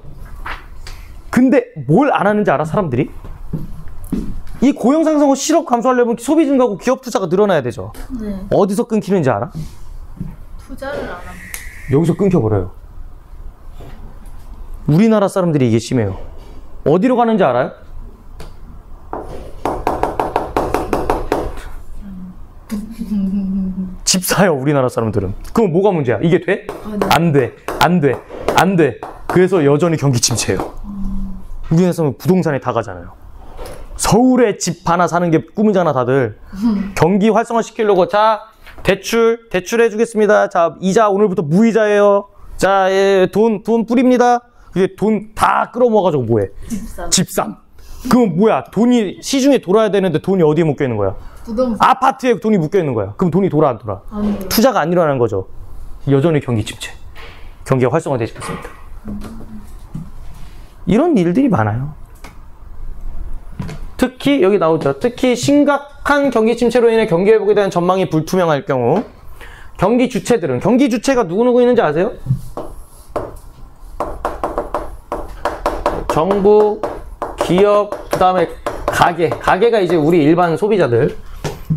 근데 뭘 안 하는지 알아 사람들이? 이 고용 상승과 실업 감소하려면 소비 증가하고 기업 투자가 늘어나야 되죠. 네. 어디서 끊기는지 알아? 투자를 안 하면. 여기서 끊겨버려요. 우리나라 사람들이 이게 심해요. 어디로 가는지 알아요? 집 사요, 우리나라 사람들은. 그럼 뭐가 문제야? 이게 돼? 안 돼. 안 돼. 안 돼. 그래서 여전히 경기 침체예요. 우리나라 사람은 부동산에 다 가잖아요. 서울에 집 하나 사는 게 꿈이잖아, 다들. 경기 활성화 시키려고, 자, 대출 해주겠습니다. 자, 이자 오늘부터 무이자예요. 자, 예, 돈 뿌립니다. 그게 돈 다 끌어모아가지고 뭐해? 집삼. 그럼 뭐야? 돈이 시중에 돌아야 되는데 돈이 어디에 묶여 있는 거야? 부동산. 아파트에 돈이 묶여 있는 거야. 그럼 돈이 돌아, 안 돌아? 안 돌아. 투자가 안 일어나는 거죠. 여전히 경기 침체. 경기가 활성화되지 않습니다. 이런 일들이 많아요. 특히 여기 나오죠. 특히 심각한 경기 침체로 인해 경기 회복에 대한 전망이 불투명할 경우 경기 주체들은, 경기 주체가 누구누구 있는지 아세요? 정부, 기업, 그 다음에 가게가 이제 우리 일반 소비자들.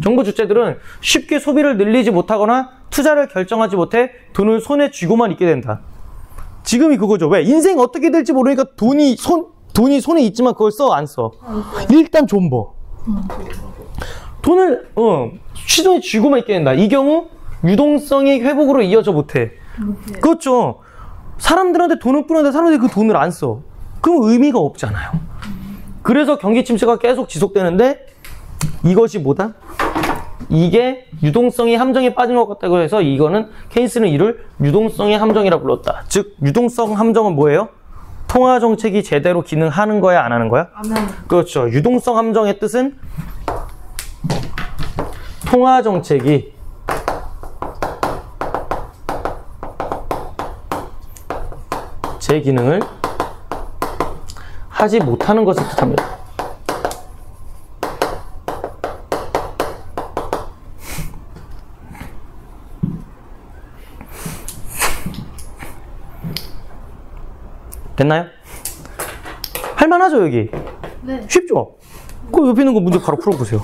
정부 주체들은 쉽게 소비를 늘리지 못하거나 투자를 결정하지 못해 돈을 손에 쥐고만 있게 된다. 지금이 그거죠. 왜? 인생 어떻게 될지 모르니까 돈이 손에 있지만 그걸 써, 안 써? 일단 좀 버. 돈을 시중에 쥐고만 있게 된다. 이 경우 유동성이 회복으로 이어져 못해. 그렇죠. 사람들한테 돈을 뿌렸는데 사람들이 그 돈을 안 써. 그럼 의미가 없잖아요. 그래서 경기 침체가 계속 지속되는데 이것이 뭐다? 이게 유동성이 함정에 빠진 것 같다고 해서 이거는 케인스는 이를 유동성의 함정이라고 불렀다. 즉 유동성 함정은 뭐예요? 통화 정책이 제대로 기능하는 거야, 안 하는 거야? 안 하는. 그렇죠. 유동성 함정의 뜻은 통화 정책이 제 기능을 하지 못하는 것을 뜻합니다. 됐나요? 할만하죠, 여기? 네. 쉽죠? 그 옆에 있는 거 문제 바로 풀어보세요.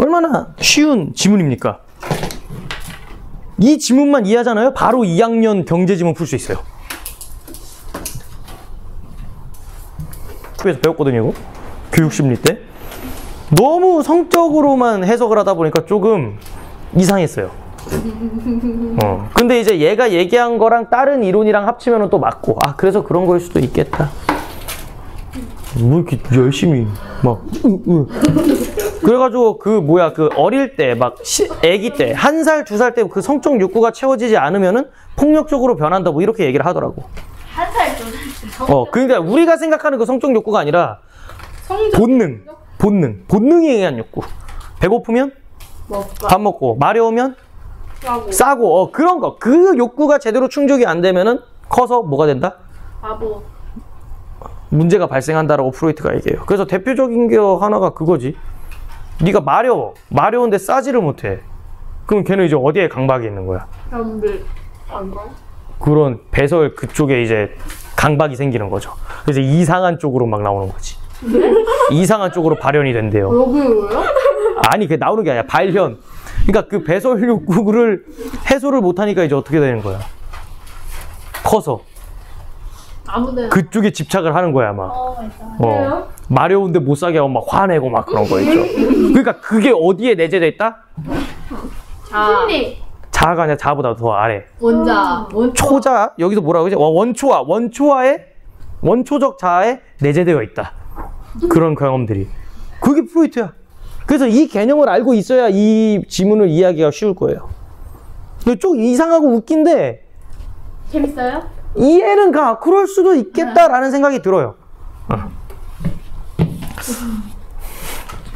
얼마나 쉬운 지문입니까? 이 지문만 이해하잖아요? 바로 2학년 경제지문 풀 수 있어요. 학교에서 배웠거든요, 이거. 교육심리 때. 너무 성적으로만 해석을 하다 보니까 조금 이상했어요. 근데 이제 얘가 얘기한 거랑 다른 이론이랑 합치면 또 맞고, 아, 그래서 그런 거일 수도 있겠다. 뭐 이렇게 열심히 막 그래가지고 그 어릴 때 막 애기 때 1살, 2살 때 그 성적 욕구가 채워지지 않으면은 폭력적으로 변한다, 뭐 이렇게 얘기를 하더라고. 1살, 2살. 그러니까 우리가 생각하는 그 성적 욕구가 아니라 본능에 의한 욕구. 배고프면 밥 먹고, 마려우면 싸고, 그런 거. 그 욕구가 제대로 충족이 안 되면은 커서 뭐가 된다? 바보. 문제가 발생한다라고 프로이트가 얘기해요. 그래서 대표적인 게 하나가 그거지. 네가 마려운데 싸지를 못해. 그럼 걔는 이제 어디에 강박이 있는 거야? 사람들 안 가? 그런 배설 그쪽에 이제 강박이 생기는 거죠. 그래서 이상한 쪽으로 막 나오는 거지. 이상한 쪽으로 발현이 된대요. 왜요? 아니, 그게 나오는 게 아니라 발현. 그러니까 그 배설 욕구를 해소를 못하니까 이제 어떻게 되는 거야? 커서 아무데나. 그쪽에 집착을 하는 거야, 막. 왜요? 마려운데 못 사게 하고 막 화내고 막 그런 거 있죠. 그러니까 그게 어디에 내재돼 있다? 심리. 자아가 아니라 자아보다 더 아래. 원자. 초자, 여기서 뭐라고 그러지? 원초적 자아에 내재되어 있다. 그런 경험들이. 그게 프로이트야. 그래서 이 개념을 알고 있어야 이 지문을 이해하기가 쉬울 거예요. 근데 좀 이상하고 웃긴데 재밌어요? 이해는 가. 그럴 수도 있겠다라는 생각이 들어요.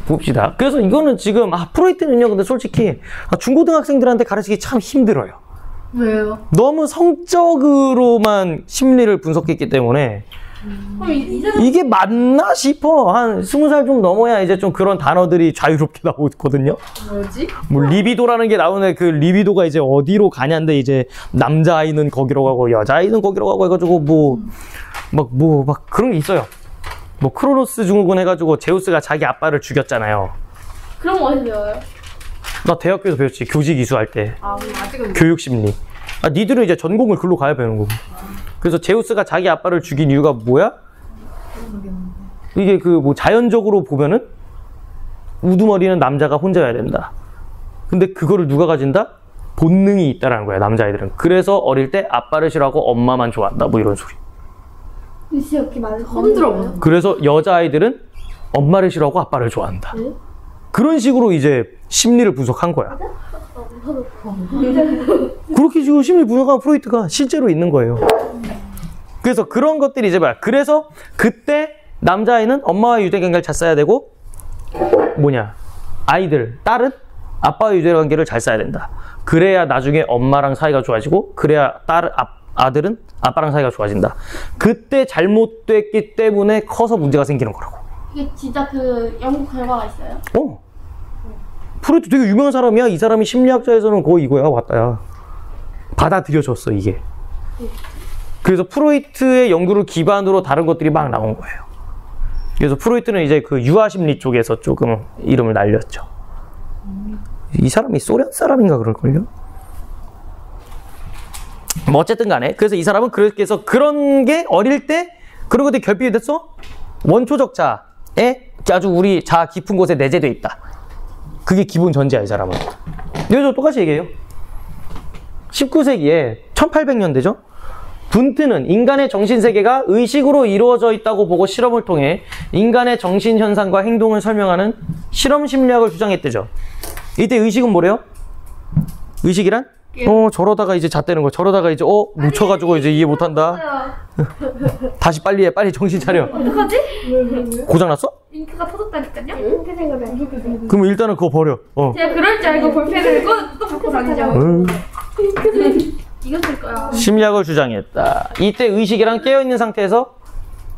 봅시다. 그래서 이거는 지금 프로이트는요, 근데 솔직히 중고등학생들한테 가르치기 참 힘들어요. 왜요? 너무 성적으로만 심리를 분석했기 때문에 이게 맞나 싶어. 한 20살 좀 넘어야 이제 좀 그런 단어들이 자유롭게 나오거든요. 뭐지? 뭐 리비도라는 게 나오는데 그 리비도가 이제 어디로 가냐인데 이제 남자아이는 거기로 가고 여자아이는 거기로 가고 해가지고 막 그런 게 있어요. 뭐 크로노스 증후군 해가지고 제우스가 자기 아빠를 죽였잖아요. 그런 거 어디서 배워요? 나 대학교에서 배웠지. 교직 이수할 때. 아직은 교육심리. 니들은 이제 전공을 글로 가야 배우는 거고. 그래서 제우스가 자기 아빠를 죽인 이유가 뭐야? 이게 그 뭐 자연적으로 보면은 우두머리는 남자가 혼자여야 된다. 근데 그거를 누가 가진다? 본능이 있다라는 거야, 남자애들은. 그래서 어릴 때 아빠를 싫어하고 엄마만 좋아한다. 뭐 이런 소리. 이렇게 말을 처음 들어보는. 그래서 여자아이들은 엄마를 싫어하고 아빠를 좋아한다. 네? 그런 식으로 이제 심리를 분석한 거야. 그렇게 지금 심리 분석한 프로이트가 실제로 있는 거예요. 그래서 그런 것들이 이제 뭐야. 그래서 그때 남자아이는 엄마와 유대관계를 잘 쌓아야 되고, 뭐냐, 아이들, 딸은 아빠와 유대관계를 잘 쌓아야 된다. 그래야 나중에 엄마랑 사이가 좋아지고, 그래야 아들은 아빠랑 사이가 좋아진다. 그때 잘못됐기 때문에 커서 문제가 생기는 거라고. 이게 진짜 그 연구 결과가 있어요? 프로이트 되게 유명한 사람이야. 이 사람이 심리학자에서는 거의 이거야, 왔다야. 받아들여졌어, 이게. 그래서 프로이트의 연구를 기반으로 다른 것들이 막 나온 거예요. 그래서 프로이트는 이제 그 유아심리 쪽에서 조금 이름을 날렸죠. 이 사람이 소련 사람인가 그럴걸요? 뭐 어쨌든 간에 그래서 이 사람은 그렇게 해서 그런 게 어릴 때 그런 것들이 결핍이 됐어? 원초적 자에 아주 우리 자아 깊은 곳에 내재되어 있다. 그게 기본 전제야, 이 사람은. 여기서 똑같이 얘기해요. 19세기에 1800년대죠? 분트는 인간의 정신세계가 의식으로 이루어져 있다고 보고 실험을 통해 인간의 정신현상과 행동을 설명하는 실험 심리학을 주장했대죠. 이때 의식은 뭐래요? 의식이란? 저러다가 이제 잣대는 거야. 저러다가 이제 묻혀가지고 이제 이해 못한다. 다시 빨리 해. 빨리 정신 차려. 어떡하지? 고장났어? 잉크가 터졌다니까요? 잉크 생각해. 그럼 일단은 그거 버려. 제가 그럴 줄 알고 볼펜을 또 갖고 다니죠. 이거 쓸 거야. 심리학을 주장했다. 이때 의식이란 깨어있는 상태에서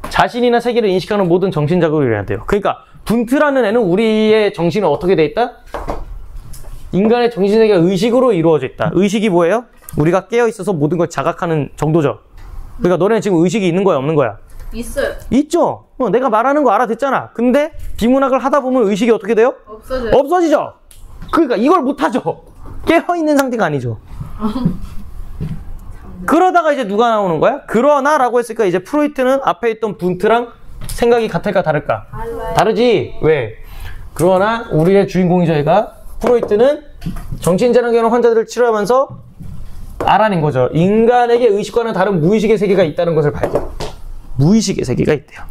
자신이나 세계를 인식하는 모든 정신작용을 해야 돼요. 그러니까 분트라는 애는 우리의 정신은 어떻게 돼 있다? 인간의 정신세계가 의식으로 이루어져 있다. 의식이 뭐예요? 우리가 깨어있어서 모든 걸 자각하는 정도죠. 그러니까 너네는 지금 의식이 있는 거야, 없는 거야? 있어요. 있죠. 내가 말하는 거 알아듣잖아. 근데 비문학을 하다 보면 의식이 어떻게 돼요? 없어져요. 없어지죠. 그러니까 이걸 못하죠. 깨어있는 상태가 아니죠. 그러다가 이제 누가 나오는 거야? 그러나 라고 했으니까 이제 프로이트는 앞에 있던 분트랑 생각이 같을까 다를까? 다르지. 왜? 그러나 우리의 주인공이 저희가 프로이트는 정신질환 환자들을 치료하면서 알아낸 거죠. 인간에게 의식과는 다른 무의식의 세계가 있다는 것을 발견. 무의식의 세계가 있대요.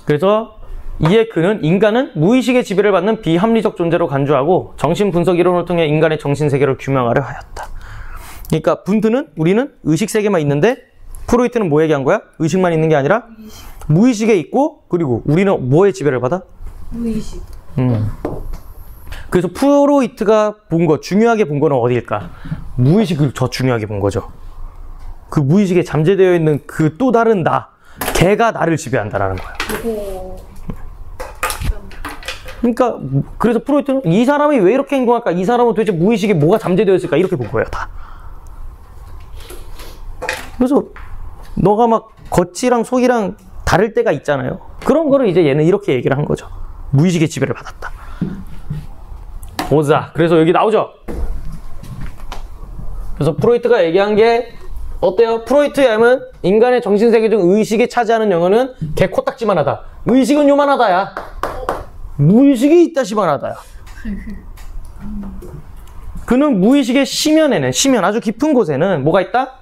그래서 이에 그는 인간은 무의식의 지배를 받는 비합리적 존재로 간주하고 정신분석 이론을 통해 인간의 정신세계를 규명하려 하였다. 그러니까 분트는 우리는 의식세계만 있는데 프로이트는 뭐 얘기한 거야? 의식만 있는 게 아니라 무의식에 있고 그리고 우리는 뭐에 지배를 받아? 무의식. 그래서 프로이트가 본 거, 중요하게 본 거는 어디일까? 무의식을 더 중요하게 본 거죠. 그 무의식에 잠재되어 있는 그 또 다른 나, 걔가 나를 지배한다라는 거야. 그러니까 그래서 프로이트는 이 사람이 왜 이렇게 행동할까? 이 사람은 도대체 무의식에 뭐가 잠재되어 있을까? 이렇게 본 거예요, 다. 그래서 너가 막 겉이랑 속이랑 다를 때가 있잖아요. 그런 거를 이제 얘는 이렇게 얘기를 한 거죠. 무의식의 지배를 받았다. 보자. 그래서 여기 나오죠. 그래서 프로이트가 얘기한 게 어때요? 프로이트의 M은 인간의 정신세계 중 의식이 차지하는 영역은 개 코딱지만 하다. 의식은 요만하다야. 무의식이 있다시만 하다야. 그는 무의식의 심연에는, 심연 아주 깊은 곳에는 뭐가 있다?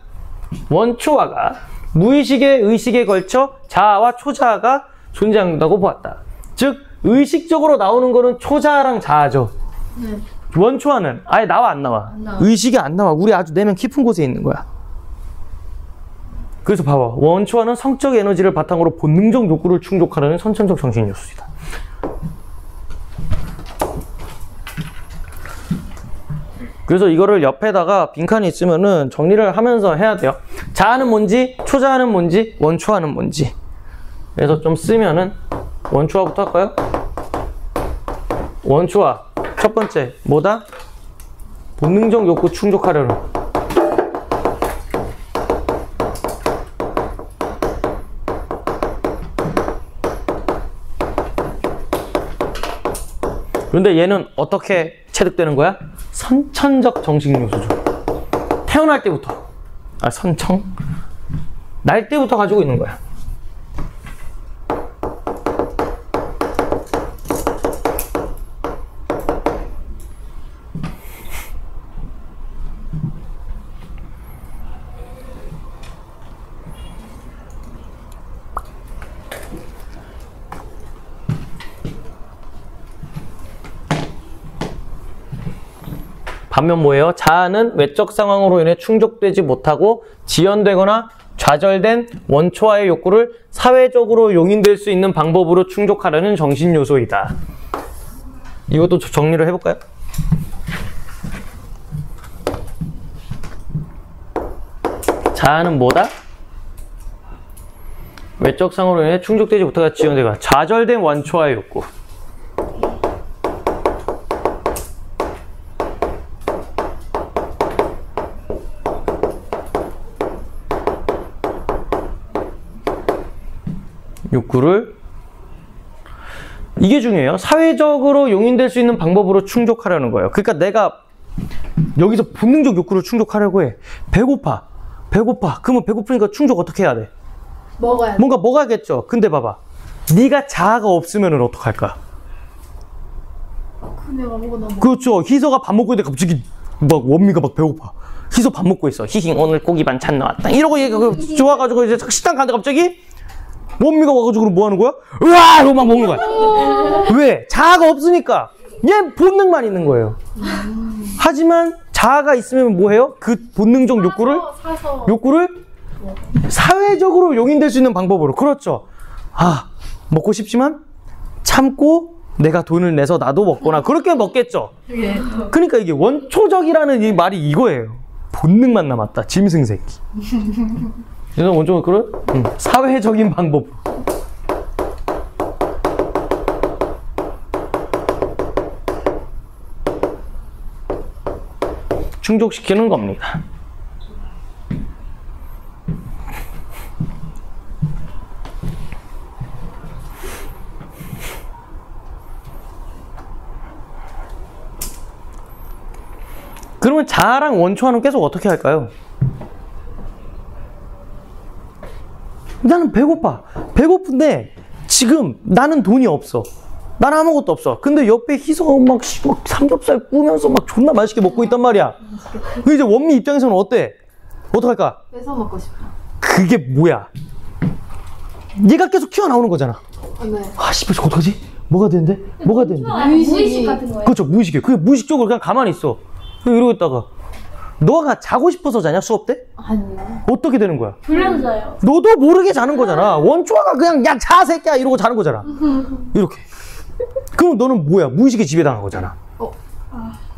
원초아가 무의식의 의식에 걸쳐 자아와 초자아가 존재한다고 보았다. 즉 의식적으로 나오는 거는 초자아랑 자아죠. 원초아는 아예 나와 안 나와? 의식이 안 나와. 우리 아주 내면 깊은 곳에 있는 거야. 그래서 봐봐. 원초아는 성적 에너지를 바탕으로 본능적 욕구를 충족하려는 선천적 정신 요소이다. 그래서 이거를 옆에다가 빈칸이 있으면은 정리를 하면서 해야 돼요. 자아는 뭔지, 초자아는 뭔지, 원초아는 뭔지. 그래서 좀 쓰면은 원초아부터 할까요? 원초아 첫 번째 뭐다? 본능적 욕구 충족하려는. 그런데 얘는 어떻게 체득되는 거야? 선천적 정신 요소죠. 태어날 때부터. 선청? 날 때부터 가지고 있는 거야. 반면 뭐예요? 자아는 외적 상황으로 인해 충족되지 못하고 지연되거나 좌절된 원초와의 욕구를 사회적으로 용인될 수 있는 방법으로 충족하려는 정신 요소이다. 이것도 정리를 해볼까요? 자아는 뭐다? 외적 상황으로 인해 충족되지 못하고 지연되거나 좌절된 원초와의 욕구. 욕구를 이게 중요해요. 사회적으로 용인될 수 있는 방법으로 충족하려는 거예요. 그러니까 내가 여기서 본능적 욕구를 충족하려고 해. 배고파. 그러면 배고프니까 충족 어떻게 해야 돼? 먹어야 돼. 뭔가 먹어야겠죠. 근데 봐봐. 네가 자아가 없으면 어떡할까? 그냥 아무거나 먹어. 그렇죠. 희서가 밥 먹고 있는데 갑자기 막 원미가 막 배고파. 희서 밥 먹고 있어. 히히 오늘 고기 반찬 나왔다. 이러고 얘가 좋아가지고 이제 식당 가는데 갑자기 원미가 와가지고 뭐 하는 거야? 으아! 이러고 막 먹는 거야. 왜? 자아가 없으니까. 얘 본능만 있는 거예요. 하지만 자아가 있으면 뭐 해요? 그 본능적 욕구를 사회적으로 용인될 수 있는 방법으로. 그렇죠. 먹고 싶지만 참고 내가 돈을 내서 나도 먹거나 그렇게 먹겠죠. 그러니까 이게 원초적이라는 이 말이 이거예요. 본능만 남았다. 짐승 새끼. 그래서 원초적으로 사회적인 방법. 충족시키는 겁니다. 그러면 자아랑 원초와는 계속 어떻게 할까요? 나는 배고파. 배고픈데 지금 나는 돈이 없어. 나는 아무것도 없어. 근데 옆에 희서가 막 삼겹살 구우면서 막 존나 맛있게 먹고 있단 말이야. 그 이제 원미 입장에서는 어때? 어떡할까? 뺏어 먹고 싶어. 그게 뭐야? 얘가 계속 튀어나오는 거잖아. 네. 씨발 저거 어떡하지? 뭐가 되는데? 무의식 같은 거예요. 그렇죠. 무의식이에요. 그게 무의식적으로 그냥 가만히 있어. 이러고 있다가 너가 자고 싶어서 자냐? 수업 때? 아니요. 어떻게 되는 거야? 불려서 자요. 너도 모르게 자는 거잖아. 원초아가 그냥 야 자 새끼야 이러고 자는 거잖아. 이렇게. 그럼 너는 뭐야? 무의식에 지배당한 거잖아.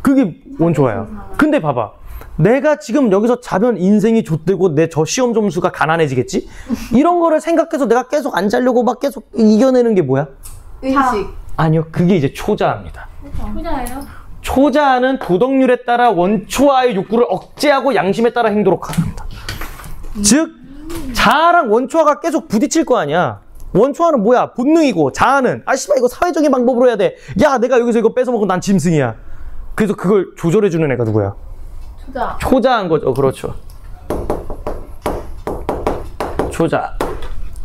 그게 원초아야. 근데 봐봐. 내가 지금 여기서 자면 인생이 좆되고 내 저 시험 점수가 가난해지겠지? 이런 거를 생각해서 내가 계속 안 자려고 막 계속 이겨내는 게 뭐야? 의식. 아니요. 그게 이제 초자아입니다. 후자예요. 초자아는 도덕률에 따라 원초아의 욕구를 억제하고 양심에 따라 행동하도록 합니다. 즉 자아랑 원초아가 계속 부딪힐 거 아니야. 원초아는 뭐야? 본능이고 자아는 씨발 이거 사회적인 방법으로 해야 돼. 야 내가 여기서 이거 뺏어 먹으면 난 짐승이야. 그래서 그걸 조절해주는 애가 누구야? 초자한 거죠. 그렇죠. 초자.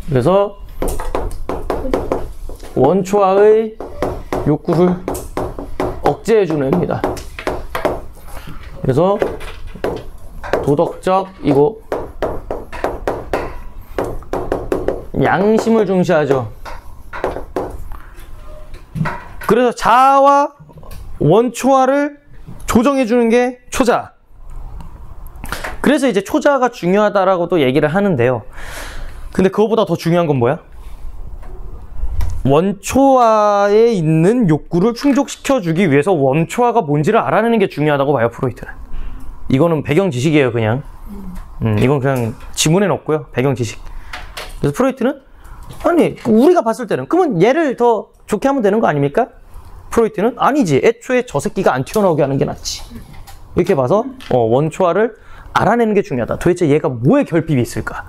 그래서 원초아의 욕구를 억제해주는 애입니다. 그래서 도덕적이고 양심을 중시하죠. 그래서 자아와 원초아를 조정해주는 게 초자. 그래서 이제 초자가 중요하다라고도 얘기를 하는데요. 근데 그거보다 더 중요한 건 뭐야? 원초아에 있는 욕구를 충족시켜주기 위해서 원초아가 뭔지를 알아내는 게 중요하다고 봐요, 프로이트는. 이거는 배경 지식이에요, 그냥. 이건 그냥 지문에 넣고요, 배경 지식. 그래서 프로이트는 아니 우리가 봤을 때는 그러면 얘를 더 좋게 하면 되는 거 아닙니까? 프로이트는 아니지. 애초에 저 새끼가 안 튀어나오게 하는 게 낫지. 이렇게 봐서 원초아를 알아내는 게 중요하다. 도대체 얘가 뭐에 결핍이 있을까?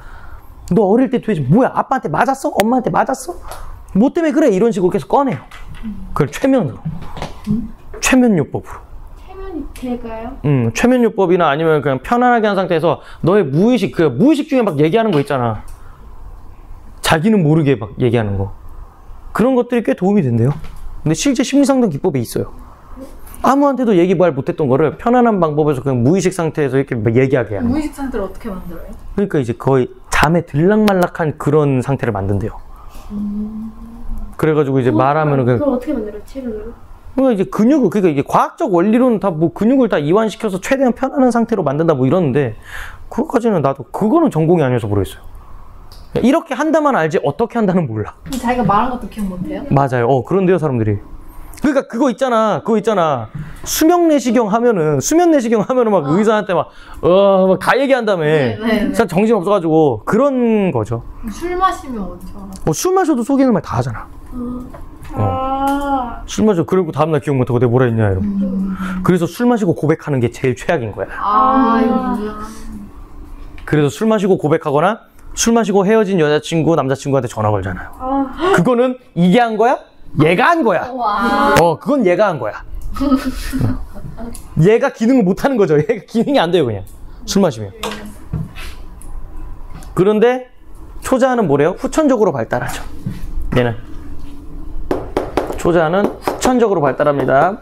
너 어릴 때 도대체 뭐야? 아빠한테 맞았어? 엄마한테 맞았어? 뭐 때문에 그래? 이런 식으로 계속 꺼내요. 그걸 최면으로. 최면요법으로. 걔가요? 최면요법이나 아니면 그냥 편안하게 한 상태에서 너의 무의식, 그 무의식 중에 막 얘기하는 거 있잖아. 자기는 모르게 막 얘기하는 거. 그런 것들이 꽤 도움이 된대요. 근데 실제 심리상담 기법이 있어요. 아무한테도 얘기 말 못했던 거를 편안한 방법에서 그냥 무의식 상태에서 이렇게 막 얘기하게 해요. 무의식 상태를 어떻게 만들어요? 그러니까 이제 거의 잠에 들락말락한 그런 상태를 만든대요. 그래가지고 이제 말하면은 그냥 그걸 어떻게 만들어요? 체면으로? 그러니까 이제 그러니까 이게 과학적 원리로는 다 뭐 근육을 다 이완시켜서 최대한 편안한 상태로 만든다 뭐 이러는데 그것까지는 나도 그거는 전공이 아니어서 모르겠어요. 이렇게 한다만 알지 어떻게 한다는 몰라. 자기가 말한 것도 기억 못해요? 맞아요. 그런데요 사람들이. 그러니까 그거 있잖아. 수면 내시경 하면은 막 의사한테 막 다 얘기한다며. 진짜 정신 없어가지고 그런 거죠. 술 마시면 어쩌나? 술 마셔도 속이는 말 다 하잖아. 술 마셔. 그리고 다음날 기억 못하고 내가 뭐라 했냐 이러고. 그래서 술 마시고 고백하는 게 제일 최악인 거야. 이거 뭐야? 그래서 술 마시고 고백하거나 술 마시고 헤어진 여자친구 남자친구한테 전화 걸잖아요. 그거는 이게 한 거야? 얘가 한 거야. 그건 얘가 한 거야. 얘가 기능을 못 하는 거죠. 얘가 기능이 안 돼요 그냥 술 마시면. 그런데 초자는 뭐래요? 후천적으로 발달하죠. 얘는 초자는 후천적으로 발달합니다.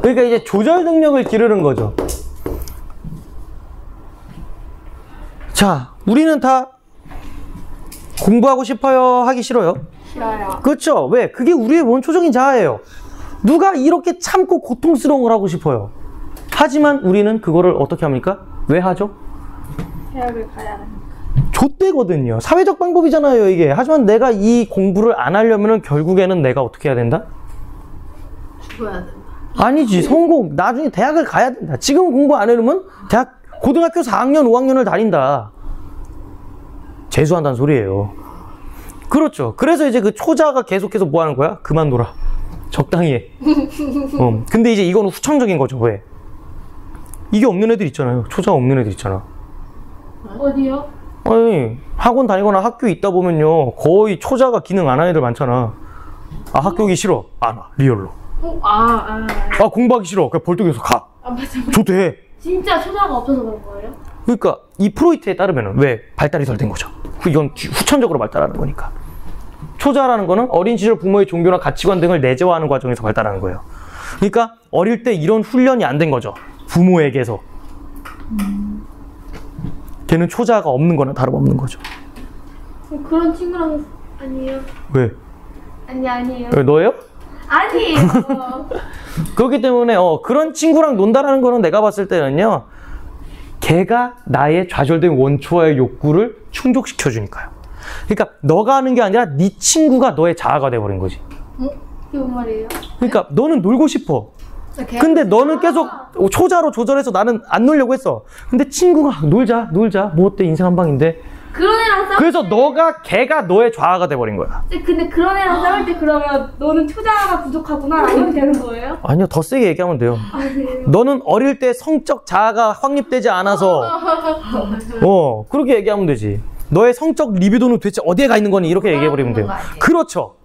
그러니까 이제 조절 능력을 기르는 거죠. 자, 우리는 다 공부하고 싶어요? 하기 싫어요? 싫어요. 그렇죠. 왜? 그게 우리의 원초적인 자아예요. 누가 이렇게 참고 고통스러운 걸 하고 싶어요? 하지만 우리는 그거를 어떻게 합니까? 왜 하죠? 대학을 가야 하니까. 좆대거든요. 사회적 방법이잖아요 이게. 하지만 내가 이 공부를 안 하려면 결국에는 내가 어떻게 해야 된다? 죽어야 된다. 아니지. 성공. 나중에 대학을 가야 된다. 지금 공부 안 해놓으면 고등학교 4학년 5학년을 다닌다. 재수한다는 소리예요. 그렇죠. 그래서 이제 그 초자가 계속해서 뭐 하는 거야? 그만 놀아. 적당히 해. 근데 이제 이건 후천적인 거죠. 왜? 이게 없는 애들 있잖아요. 초자가 없는 애들 있잖아. 어디요? 아니, 학원 다니거나 학교에 있다 보면요. 거의 초자가 기능 안 하는 애들 많잖아. 학교 오기 싫어. 안 와. 리얼로. 공부하기 싫어. 그냥 벌떡해서 가. 맞아. 좋대. 진짜 초자가 없어서 그런 거예요? 그러니까 이 프로이트에 따르면 왜? 발달이 덜 된 거죠. 이건 후천적으로 발달하는 거니까. 초자라는 거는 어린 시절 부모의 종교나 가치관 등을 내재화하는 과정에서 발달하는 거예요. 그러니까 어릴 때 이런 훈련이 안 된 거죠. 부모에게서. 걔는 초자가 없는 거나 다름없는 거죠. 그런 친구랑 아니에요? 왜? 아니에요. 왜 너예요? 아니에요. 그렇기 때문에 그런 친구랑 논다라는 거는 내가 봤을 때는요. 걔가 나의 좌절된 원초와의 욕구를 충족시켜 주니까요. 그러니까 너가 하는 게 아니라 네 친구가 너의 자아가 돼버린 거지. 이게 뭔 말이에요? 그러니까 너는 놀고 싶어. 근데 너는 계속 초자로 조절해서 나는 안 놀려고 했어. 근데 친구가 놀자 뭐 어때 인생 한 방인데. 그런 애랑 싸울 그래서 걔가 너의 좌아가 돼버린 거야. 때 근데 그런 애랑 싸울 때 그러면 너는 초자가 부족하구나 이렇게 되는 거예요? 아니요, 더 세게 얘기하면 돼요. 그래요? 너는 어릴 때 성적 자아가 확립되지 않아서 그렇게 얘기하면 되지. 너의 성적 리비도는 도대체 어디에 가 있는 거니? 이렇게 얘기해버리면 돼요. 그렇죠.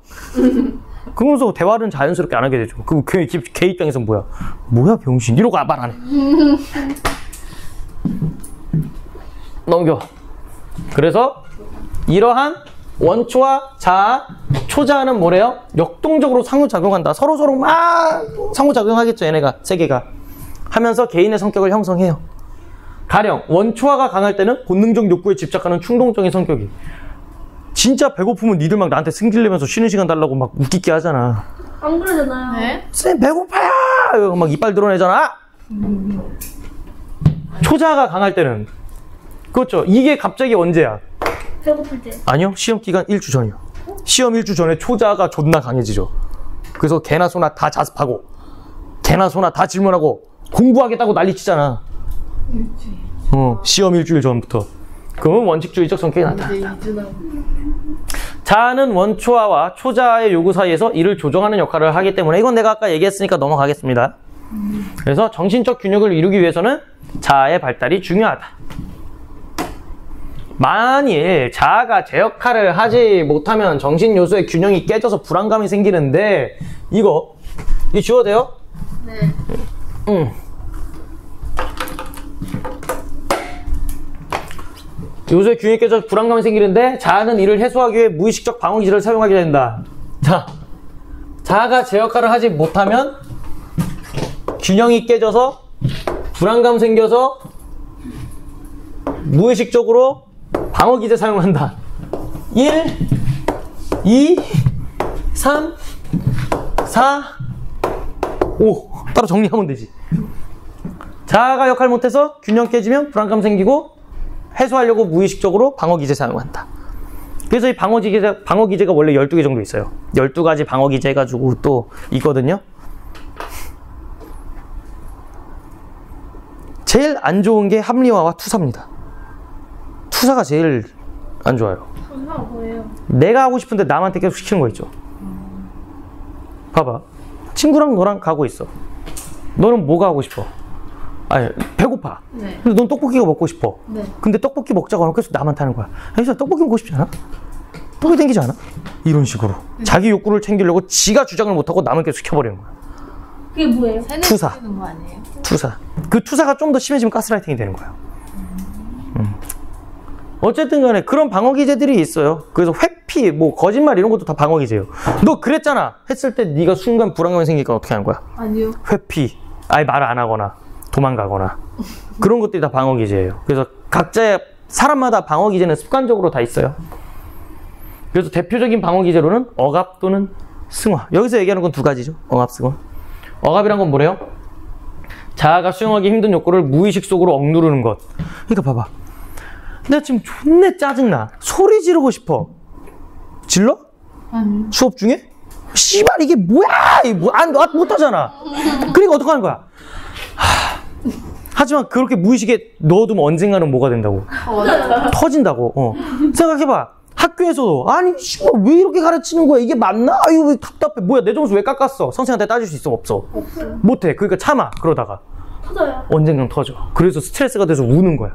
그러면서 대화는 자연스럽게 안 하게 되죠. 그럼 걔 입장에서는 뭐야 병신 이러고 말 안 해. 넘겨. 그래서 이러한 원초와 자아, 초자는 뭐래요? 역동적으로 상호작용한다. 서로서로 막 상호작용하겠죠. 얘네가 세 개가 하면서 개인의 성격을 형성해요. 가령 원초화가 강할 때는 본능적 욕구에 집착하는 충동적인 성격이. 진짜 배고프면 니들 막 나한테 승질내면서 쉬는 시간 달라고 막 웃기게 하잖아. 안 그러잖아요. 네? 쌤 배고파요! 이러고 막 이빨 드러내잖아. 초자가 강할 때는 그렇죠. 이게 갑자기 언제야? 배고플 때. 아니요. 시험 기간 1주 전이요. 시험 1주 전에 초자가 존나 강해지죠. 그래서 개나 소나 다 자습하고 개나 소나 다 질문하고 공부하겠다고 난리치잖아. 시험 일주일 전부터. 그러면 원칙주의적 성격이 나타난다. 자아는 원초아와 초자아의 요구 사이에서 이를 조정하는 역할을 하기 때문에 이건 내가 아까 얘기했으니까 넘어가겠습니다. 그래서 정신적 균형을 이루기 위해서는 자아의 발달이 중요하다. 만일 자아가 제 역할을 하지 못하면 정신 요소의 균형이 깨져서 불안감이 생기는데 이거 지워도 돼요? 네. 요새 균형이 깨져 불안감이 생기는데 자아는 이를 해소하기 위해 무의식적 방어기제를 사용하게 된다. 자, 자아가 제 역할을 하지 못하면 균형이 깨져서 불안감 생겨서 무의식적으로 방어기제 사용한다. 1, 2, 3, 4, 5. 따로 정리하면 되지. 자아가 역할 못해서 균형 깨지면 불안감 생기고 해소하려고 무의식적으로 방어기제 사용한다. 그래서 이 방어기제가 원래 12개 정도 있어요. 12가지 방어기제 해가지고 또 있거든요. 제일 안 좋은 게 합리화와 투사입니다. 투사가 제일 안 좋아요. 투사가 뭐예요? 내가 하고 싶은데 남한테 계속 시키는 거 있죠. 봐봐. 친구랑 너랑 가고 있어. 너는 뭐가 하고 싶어? 아니, 배고파. 네. 근데 넌 떡볶이가 먹고 싶어. 네. 근데 떡볶이 먹자고 하면 계속 남한테 하는 거야. 아니, 떡볶이 먹고 싶지 않아? 떡볶이 땡기지 않아? 이런 식으로. 자기 욕구를 챙기려고 지가 주장을 못하고 남을 계속 시켜버리는 거야. 그게 뭐예요? 투사. 세뇌시키는 거 아니에요? 투사. 그 투사가 좀 더 심해지면 가스라이팅이 되는 거예요. 어쨌든 간에 그런 방어기제들이 있어요. 그래서 회피, 뭐 거짓말 이런 것도 다 방어기제예요. 너 그랬잖아 했을 때 네가 순간 불안감이 생기니까 어떻게 하는 거야? 아니요. 회피, 아예 말을 안 하거나 도망가거나 그런 것들이 다 방어기제예요. 그래서 각자의 사람마다 방어기제는 습관적으로 다 있어요. 그래서 대표적인 방어기제로는 억압 또는 승화. 여기서 얘기하는 건 두 가지죠. 억압, 승화. 억압이란 건 뭐래요? 자아가 수용하기 힘든 욕구를 무의식 속으로 억누르는 것. 그러니까 봐봐. 내가 지금 존내 짜증나. 소리 지르고 싶어. 질러? 아니요. 수업 중에? 씨발 이게 뭐야? 못하잖아. 그러니까 어떡하는 거야? 하지만 그렇게 무의식에 넣어두면 언젠가는 뭐가 된다고? 터진다고. 생각해봐. 학교에서도 아니 씨발 왜 이렇게 가르치는 거야? 이게 맞나? 아유 왜 답답해. 뭐야 내 점수 왜 깎았어? 선생님한테 따질 수 있어? 없어? 못해. 그러니까 참아. 그러다가 터져요. 언젠간 터져. 그래서 스트레스가 돼서 우는 거야.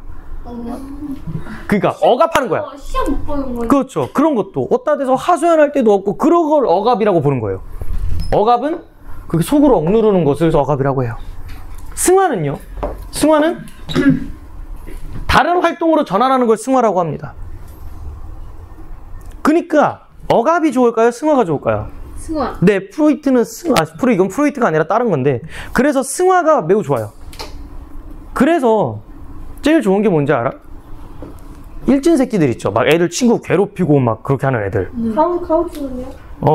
그러니까 억압하는 거야. 시험 못 보는 거예요. 그렇죠. 그런 것도 어디다 대서 하소연할 때도 없고 그런 걸 억압이라고 보는 거예요. 억압은 그게 속으로 억누르는 것을 억압이라고 해요. 승화는요? 승화는 다른 활동으로 전환하는 걸 승화라고 합니다. 그러니까 억압이 좋을까요? 승화가 좋을까요? 승화. 네, 프로이트는 이건 프로이트가 아니라 다른 건데 그래서 승화가 매우 좋아요. 그래서 제일 좋은 게 뭔지 알아? 일진 새끼들 있죠. 막 애들 친구 괴롭히고 막 그렇게 하는 애들. 가우치는요?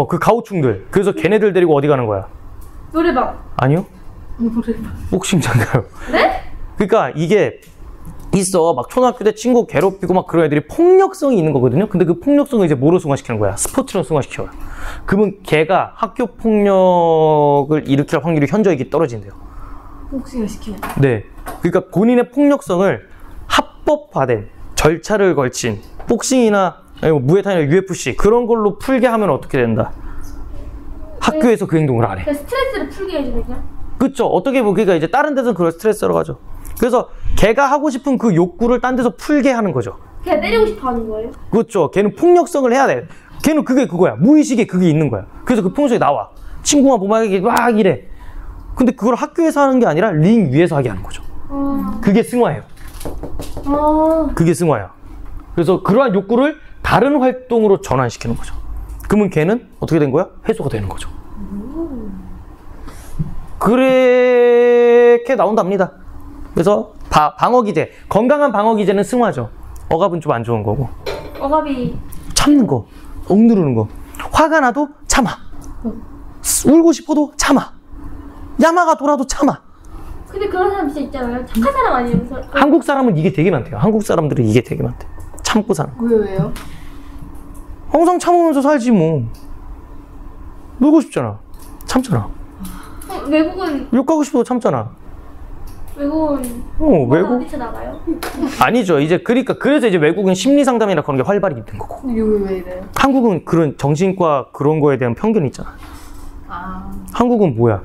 그 가오충들. 그래서 걔네들 데리고 어디 가는 거야? 노래방. 아니요? 복싱장 가요. 네? 그러니까 이게 있어. 막 초등학교 때 친구 괴롭히고 막 그런 애들이 폭력성이 있는 거거든요. 근데 그 폭력성을 이제 뭐로 승화시키는 거야? 스포츠로 승화시켜요. 그러면 걔가 학교 폭력을 일으킬 확률이 현저하게 떨어진대요. 복싱을 시키면. 네. 그러니까 본인의 폭력성을 합법화된 절차를 걸친 복싱이나 아니 무에타이나 UFC 그런 걸로 풀게 하면 어떻게 된다? 학교에서 그 행동을 안 해. 스트레스를 풀게 해주거든요. 그쵸? 어떻게 보면 그러니까 이제 다른 데서는 그걸 스트레스라고 하죠. 그래서 걔가 하고 싶은 그 욕구를 딴 데서 풀게 하는 거죠. 그냥 때리고 싶어 하는 거예요? 그렇죠. 걔는 폭력성을 해야 돼. 걔는 그게 그거야. 무의식에 그게 있는 거야. 그래서 그 폭력성이 나와. 친구만 보면 막 이래. 근데 그걸 학교에서 하는 게 아니라 링 위에서 하게 하는 거죠. 그게 승화예요. 그게 승화야. 그래서 그러한 욕구를 다른 활동으로 전환시키는 거죠. 그러면 걔는 어떻게 된 거야? 해소가 되는 거죠. 그렇게 나온답니다. 그래서 방어기제, 건강한 방어기제는 승화죠. 억압은 좀 안 좋은 거고. 억압이 참는 거, 억누르는 거. 화가 나도 참아. 울고 싶어도 참아. 야마가 돌아도 참아. 근데 그런 사람 진짜 있잖아요. 착한 사람 아니에요? 한국 사람은 이게 되게 많대요. 한국 사람들은 이게 되게 많대. 참고 사는 거. 왜요? 항상 참으면서 살지 뭐. 놀고 싶잖아. 참잖아. 외국은 욕하고 싶어도 참잖아. 외국? 어디서 나가요? 아니죠. 이제 그래서 이제 외국은 심리 상담이나 그런 게 활발히 있는 거고. 근데 여기 왜 이래요? 한국은 그런 정신과 그런 거에 대한 편견이 있잖아. 한국은 뭐야?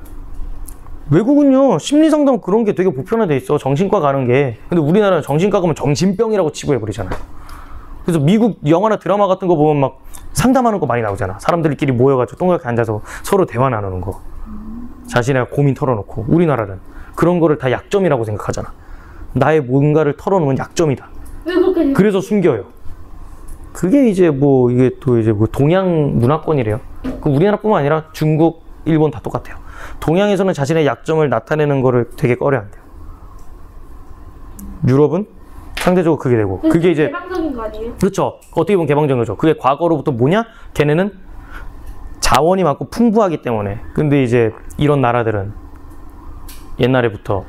외국은요 심리 상담 그런 게 되게 보편화돼 있어. 정신과 가는 게. 근데 우리나라는 정신과 가면 정신병이라고 치부해버리잖아요. 그래서 미국 영화나 드라마 같은 거 보면 막 상담하는 거 많이 나오잖아. 사람들끼리 모여가지고 동그랗게 앉아서 서로 대화 나누는 거. 자신의 고민 털어놓고. 우리나라는 그런 거를 다 약점이라고 생각하잖아. 나의 뭔가를 털어놓으면 약점이다. 왜 그렇게 그래서 숨겨요. 그게 이제 뭐 이게 또 이제 뭐 동양 문화권이래요. 그 우리나라뿐만 아니라 중국, 일본 다 똑같아요. 동양에서는 자신의 약점을 나타내는 거를 되게 꺼려한대요. 유럽은 상대적으로 그게 되고. 그게 이제 개방적인 거 아니에요? 그렇죠. 어떻게 보면 개방적인 거죠. 그게 과거로부터 뭐냐? 걔네는 자원이 많고 풍부하기 때문에. 근데 이제 이런 나라들은 옛날에부터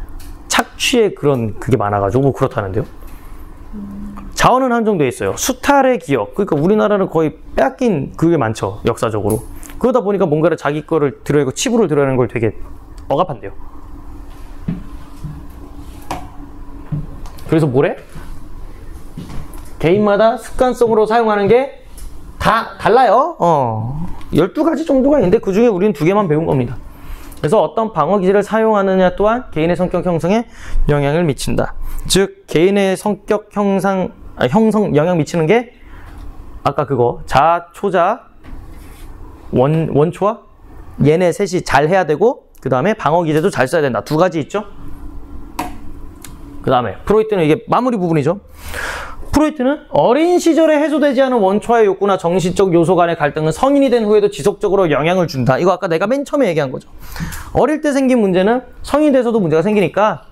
착취의 그런 그게 많아가지고 뭐 그렇다는데요. 자원은 한정돼 있어요. 수탈의 기업. 그러니까 우리나라는 거의 빼앗긴 그게 많죠. 역사적으로. 그러다 보니까 뭔가를 자기 거를 들어야고 치부를 들어야하는 걸 되게 억압한대요. 그래서 뭐래? 개인마다 습관성으로 사용하는 게 다 달라요. 12가지 정도가 있는데 그 중에 우리는 2개만 배운 겁니다. 그래서 어떤 방어 기제를 사용하느냐 또한 개인의 성격 형성에 영향을 미친다. 즉 개인의 성격 형성 영향 미치는 게 아까 그거 자, 초자, 원초와 얘네 셋이 잘 해야 되고 그 다음에 방어 기제도 잘 써야 된다. 2가지 있죠. 그 다음에 프로이트는 이게 마무리 부분이죠. 프로이트는 어린 시절에 해소되지 않은 원초와의 욕구나 정신적 요소 간의 갈등은 성인이 된 후에도 지속적으로 영향을 준다. 이거 아까 내가 맨 처음에 얘기한 거죠. 어릴 때 생긴 문제는 성인 돼서도 문제가 생기니까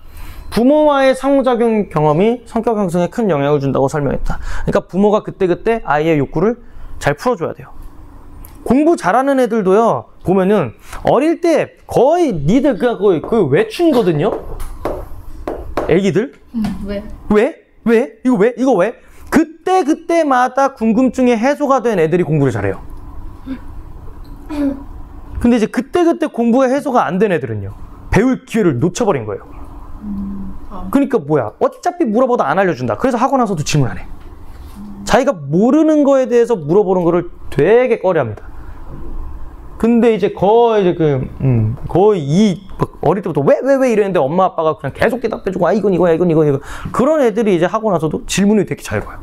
부모와의 상호작용 경험이 성격 형성에 큰 영향을 준다고 설명했다. 그러니까 부모가 그때그때 아이의 욕구를 잘 풀어줘야 돼요. 공부 잘하는 애들도요, 보면은 어릴 때 거의 니들 거의 그 외춘거든요? 애기들? 왜? 왜? 왜? 이거 왜? 이거 왜? 그때마다 궁금증이 해소가 된 애들이 공부를 잘해요. 근데 이제 그때 공부가 해소가 안 된 애들은요, 배울 기회를 놓쳐버린 거예요. 그러니까 뭐야, 어차피 물어봐도 안 알려준다. 그래서 하고 나서도 질문 안 해. 자기가 모르는 거에 대해서 물어보는 거를 되게 꺼려합니다. 근데 이제 거의 어릴 때부터 왜 이랬는데 엄마 아빠가 그냥 계속 대답해주고 이건 이거야 이건 이거 그런 애들이 이제 하고 나서도 질문이 되게 잘 와요.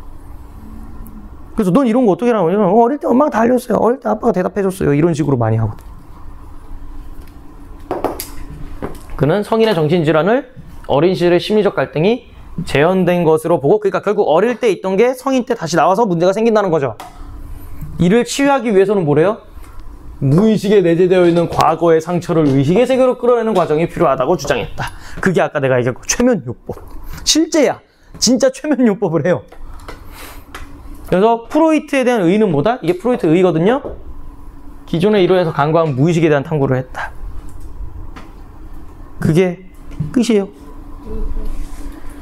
그래서 넌 이런 거 어떻게 하냐면 어릴 때 엄마가 다 알려줬어요. 어릴 때 아빠가 대답해줬어요. 이런 식으로 많이 하거든. 그는 성인의 정신질환을 어린 시절의 심리적 갈등이 재현된 것으로 보고, 그러니까 결국 어릴 때 있던 게 성인 때 다시 나와서 문제가 생긴다는 거죠. 이를 치유하기 위해서는 뭐래요? 무의식에 내재되어 있는 과거의 상처를 의식의 세계로 끌어내는 과정이 필요하다고 주장했다. 그게 아까 내가 얘기한 최면요법. 실제야. 진짜 최면요법을 해요. 그래서 프로이트에 대한 의의는 뭐다? 이게 프로이트 의의거든요. 기존의 이론에서 간과한 무의식에 대한 탐구를 했다. 그게 끝이에요.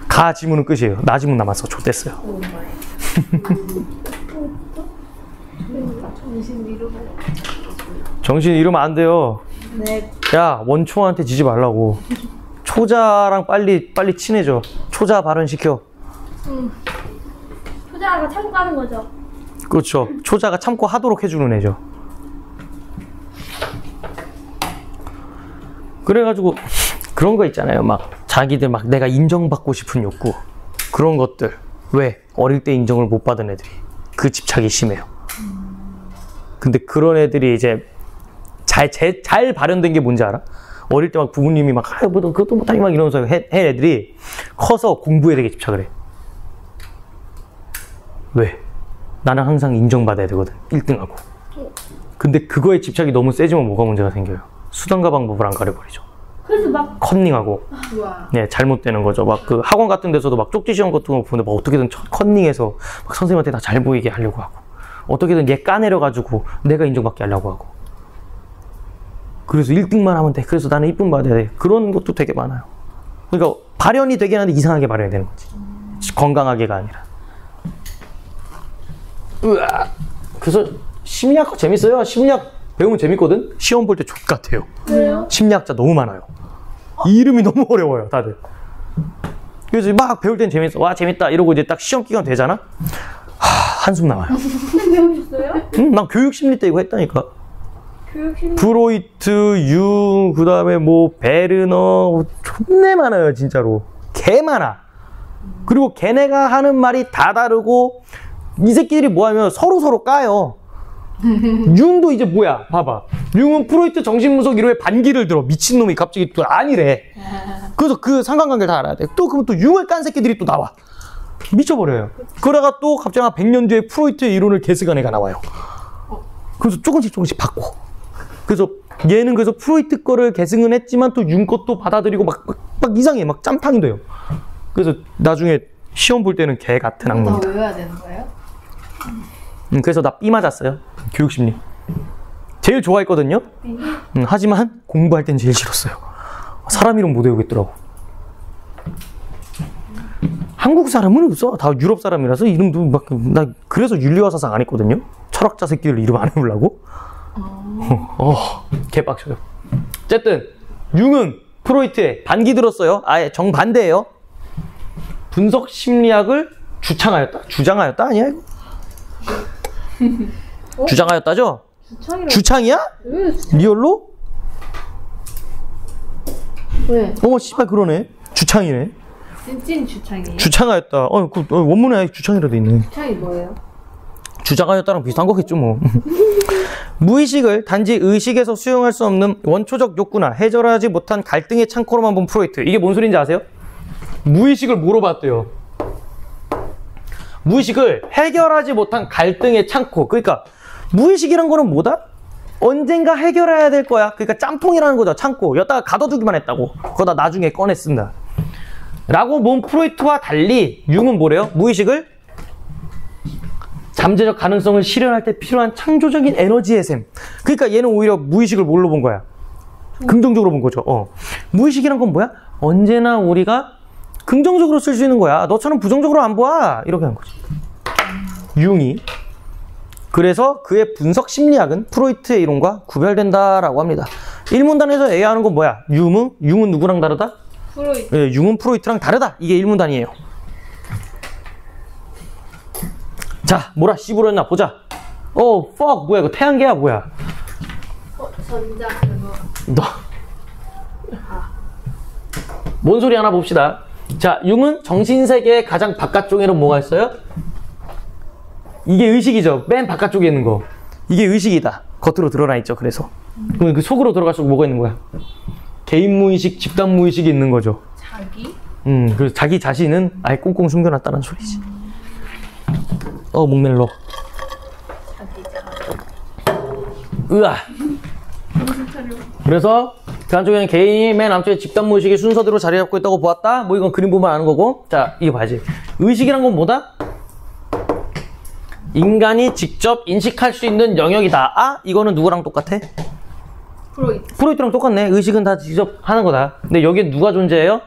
가 지문은 끝이에요. 나 지문 남았어. 좆됐어요. 정신 잃으면 안 돼요. 네. 야, 원초한테 지지 말라고. 초자랑 빨리 친해져. 초자 발언시켜. 초자가 참고 하는 거죠. 그렇죠. 초자가 참고 하도록 해주는 애죠. 그래가지고 그런 거 있잖아요. 막 자기들 막 내가 인정받고 싶은 욕구, 그런 것들. 왜? 어릴 때 인정을 못 받은 애들이 그 집착이 심해요. 근데 그런 애들이 이제 잘 발현된 게 뭔지 알아? 어릴 때 막 부모님이 막 뭐 그것도 못하니 막 이러면서 해 애들이 커서 공부에 되게 집착을 해. 왜? 나는 항상 인정받아야 되거든. 1등하고. 근데 그거에 집착이 너무 세지면 뭐가 문제가 생겨요? 수단과 방법을 안 가려버리죠. 그래서 막 컨닝하고. 와. 네, 잘못되는 거죠. 막 그 학원 같은 데서도 막 쪽지 시험 같은 거 보는데 막 어떻게든 컨닝해서 막 선생님한테 다 잘 보이게 하려고 하고, 어떻게든 얘 까내려가지고 내가 인정받게 하려고 하고. 그래서 1등만 하면 돼. 그래서 나는 이쁨 받아야 돼. 그런 것도 되게 많아요. 그러니까 발현이 되긴 하는데 이상하게 발현이 되는 거지. 건강하게가 아니라. 으아. 그래서 심리학 재밌어요. 심리학 배우면 재밌거든. 시험 볼 때 족 같아요. 왜요? 심리학자 너무 많아요. 이름이 너무 어려워요, 다들. 그래서 막 배울 땐 재밌어. 와, 재밌다. 이러고 이제 딱 시험 기간 되잖아. 한숨 나와요. 배우셨어요? 응, 난 교육심리 때 이거 했다니까. 교육심. 프로이트, 융, 그 다음에 뭐 베르너, 존내 많아요, 진짜로. 개 많아. 그리고 걔네가 하는 말이 다 다르고, 이 새끼들이 뭐 하면 서로 까요. 융도 이제 뭐야? 봐봐. 융은 프로이트 정신분석 이론의 반기를 들어. 미친놈이 갑자기 또 아니래. 그래서 그 상관관계를 다 알아야 돼. 또 그러면 또 융을 깐 새끼들이 또 나와. 미쳐버려요. 그러다가 또 갑자기 한 100년 뒤에 프로이트의 이론을 개스간 애가 나와요. 그래서 조금씩 바꿔. 그래서 얘는 그래서 프로이트 거를 계승은 했지만 또 융 것도 받아들이고 막 이상해. 막 짬탕이 돼요. 그래서 나중에 시험 볼 때는 개 같은 다 악몽이다. 외워야 되는 거예요? 그래서 나 B 맞았어요. 교육심리. 제일 좋아했거든요. 하지만 공부할 땐 제일 싫었어요. 사람 이름 못 외우겠더라고. 한국 사람은 없어. 다 유럽 사람이라서 이름도 막, 나 그래서 윤리와 사상 안 했거든요. 철학자 새끼들 이름 안 외우려고. 개빡쳐요. 어쨌든 융은 프로이트의 반기 들었어요. 아예 정반대예요. 분석 심리학을 주장하였다 아니야 이거? 주장하였다죠? 주창이야? 리얼로? 왜? 어머 씨발 그러네. 주창이네. 찐 주창이에요? 주창하였다. 원문에 아예 주창이라 돼 있네. 주창이 뭐예요? 주장하였다랑 비슷한 거겠죠 뭐. 무의식을 단지 의식에서 수용할 수 없는 원초적 욕구나 해결하지 못한 갈등의 창고로만 본 프로이트. 이게 뭔 소리인지 아세요? 무의식을 뭐로 봤대요? 무의식을 해결하지 못한 갈등의 창고. 그러니까 무의식이란 거는 뭐다? 언젠가 해결해야 될 거야. 그러니까 짬통이라는 거죠. 창고. 여기다가 가둬두기만 했다고. 그거 다 나중에 꺼내 쓴다. 라고 본 프로이트와 달리 융은 뭐래요? 무의식을 잠재적 가능성을 실현할 때 필요한 창조적인 에너지의 셈. 그러니까 얘는 오히려 무의식을 뭘로 본 거야? 긍정적으로 본 거죠. 무의식이란 건 뭐야? 언제나 우리가 긍정적으로 쓸 수 있는 거야. 너처럼 부정적으로 안 봐. 이렇게 한 거지. 융이. 그래서 그의 분석 심리학은 프로이트의 이론과 구별된다라고 합니다. 1문단에서 애야 하는 건 뭐야? 융은 누구랑 다르다? 프로이트. 예, 융은 프로이트랑 다르다. 이게 1문단이에요. 자, 뭐라 씨부렸나 보자. fuck 뭐야 이거 태양계야 뭐야? 전자 그거. 뭔 소리 하나 봅시다. 자, 융은 정신세계의 가장 바깥쪽에는 뭐가 있어요? 이게 의식이죠. 맨 바깥쪽에 있는 거. 이게 의식이다. 겉으로 드러나 있죠. 그래서. 그럼 그 속으로 들어갈수록 뭐가 있는 거야? 개인 무의식, 집단 무의식이 있는 거죠. 자기? 그래서 자기 자신은 아예 꽁꽁 숨겨놨다는 소리지. 목멜로. 으아. 그래서 그 한쪽에는 개인이 맨 앞쪽에 집단 무의식이 순서대로 자리 잡고 있다고 보았다. 뭐 이건 그림 보면 아는 거고. 자, 이거 봐야지. 의식이란 건 뭐다? 인간이 직접 인식할 수 있는 영역이다. 이거는 누구랑 똑같아? 프로이트. 프로이트랑 똑같네. 의식은 다 직접 하는 거다. 근데 여기에 누가 존재해요?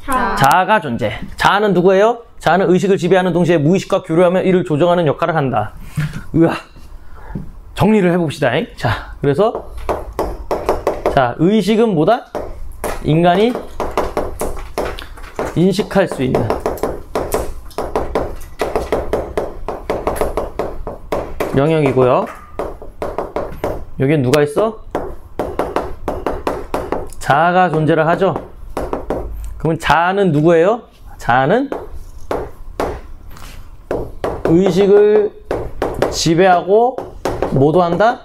자아가 존재. 자아는 누구예요? 자아는 의식을 지배하는 동시에 무의식과 교류하며 이를 조정하는 역할을 한다. 으아. 정리를 해봅시다. 자, 그래서 자, 의식은 뭐다? 인간이 인식할 수 있는 영역이고요. 여기엔 누가 있어? 자아가 존재를 하죠. 그러면 자아는 누구예요? 자아는 의식을 지배하고 뭐도 한다?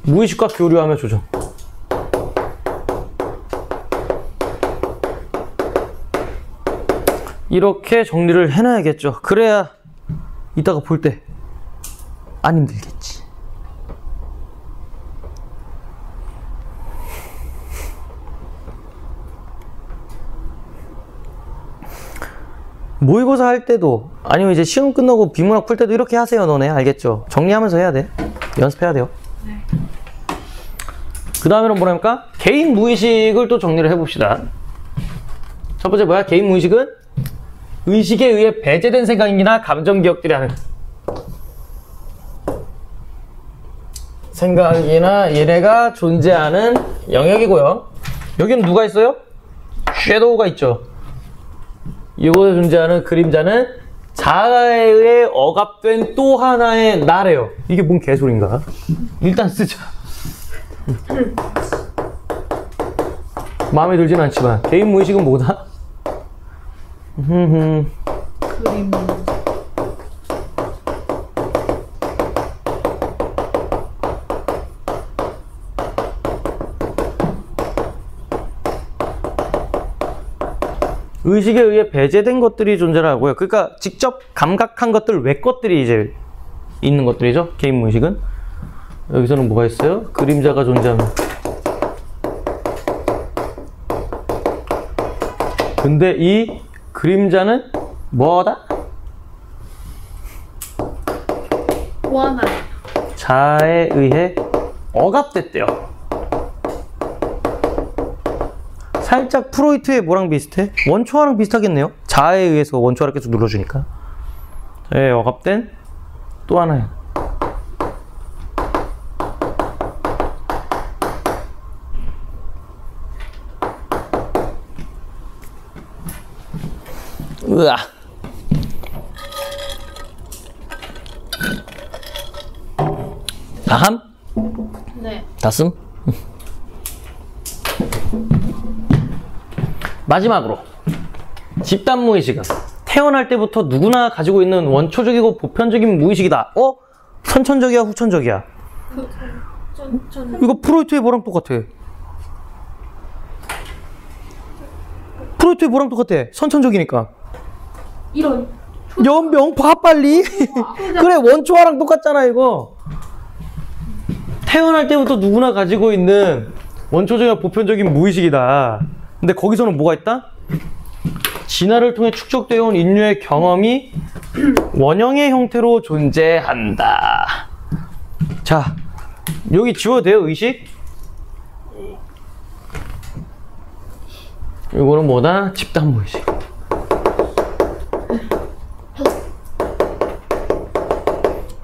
무의식과 교류하며 조정. 이렇게 정리를 해놔야겠죠. 그래야 이따가 볼 때 안 힘들겠지. 모의고사 할 때도 아니면 이제 시험 끝나고 비문학 풀 때도 이렇게 하세요. 너네 알겠죠? 정리하면서 해야 돼. 연습해야 돼요. 네. 그 다음에는 뭐랍니까? 개인 무의식을 또 정리를 해봅시다. 첫 번째 뭐야? 개인 무의식은 의식에 의해 배제된 생각이나 감정 기억들이 하는 생각이나 얘네가 존재하는 영역이고요. 여기는 누가 있어요? 섀도우가 있죠. 이곳에 존재하는 그림자는 자아에 의해 억압된 또 하나의 나래요. 이게 뭔 개소리인가? 일단 쓰자. 마음에 들진 않지만 개인 무의식은 뭐다? 그림. 의식에 의해 배제된 것들이 존재를 하고요. 그러니까 직접 감각한 것들 외 것들이 이제 있는 것들이죠. 개인 무의식은. 여기서는 뭐가 있어요? 그림자가 존재합니다. 근데 이 그림자는 뭐다? 보완하여. 자아에 의해 억압됐대요. 살짝 프로이트의 뭐랑 비슷해? 원초와랑 비슷하겠네요. 자아에 의해서 원초와를 계속 눌러주니까. 자아에 억압된 또 하나예요. 으아. 다함? 네. 다슴? 마지막으로 집단 무의식은 태어날 때부터 누구나 가지고 있는 원초적이고 보편적인 무의식이다. 선천적이야, 후천적이야? 이거 프로이트의 뭐랑 똑같아? 프로이트의 뭐랑 똑같아? 선천적이니까. 이런. 연병 봐 빨리. 그래, 원초화랑 똑같잖아 이거. 태어날 때부터 누구나 가지고 있는 원초적이고 보편적인 무의식이다. 근데 거기서는 뭐가 있다? 진화를 통해 축적되어 온 인류의 경험이 원형의 형태로 존재한다. 자, 여기 지워도 돼요, 의식? 이거는 뭐다? 집단 무의식.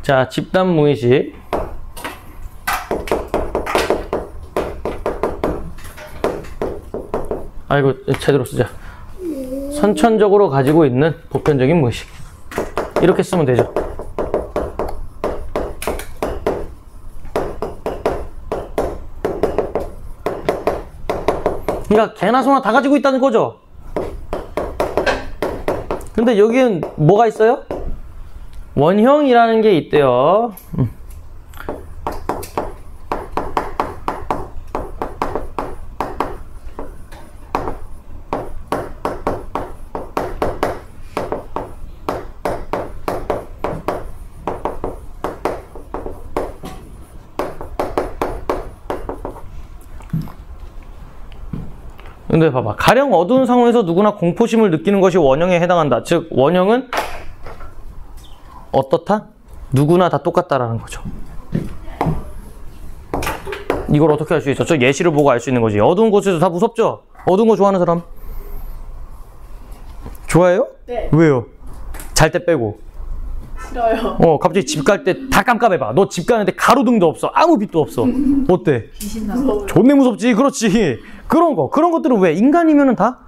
자, 집단 무의식. 아이고, 제대로 쓰자. 선천적으로 가지고 있는 보편적인 무의식. 이렇게 쓰면 되죠. 그러니까 개나 소나 다 가지고 있다는 거죠. 근데 여기엔 뭐가 있어요? 원형이라는 게 있대요. 근데 봐봐, 가령 어두운 상황에서 누구나 공포심을 느끼는 것이 원형에 해당한다. 즉 원형은 어떻다? 누구나 다 똑같다라는 거죠. 이걸 어떻게 알 수 있어? 저 예시를 보고 알 수 있는 거지. 어두운 곳에서 다 무섭죠? 어두운 거 좋아하는 사람? 좋아해요? 네. 왜요? 잘 때 빼고. 싫어요. 갑자기 집 갈 때 다 깜깜해봐. 너 집 가는데 가로등도 없어. 아무 빛도 없어. 어때? 귀신 나서. 존내 무섭지. 그렇지. 그런 것들은 왜? 인간이면은 다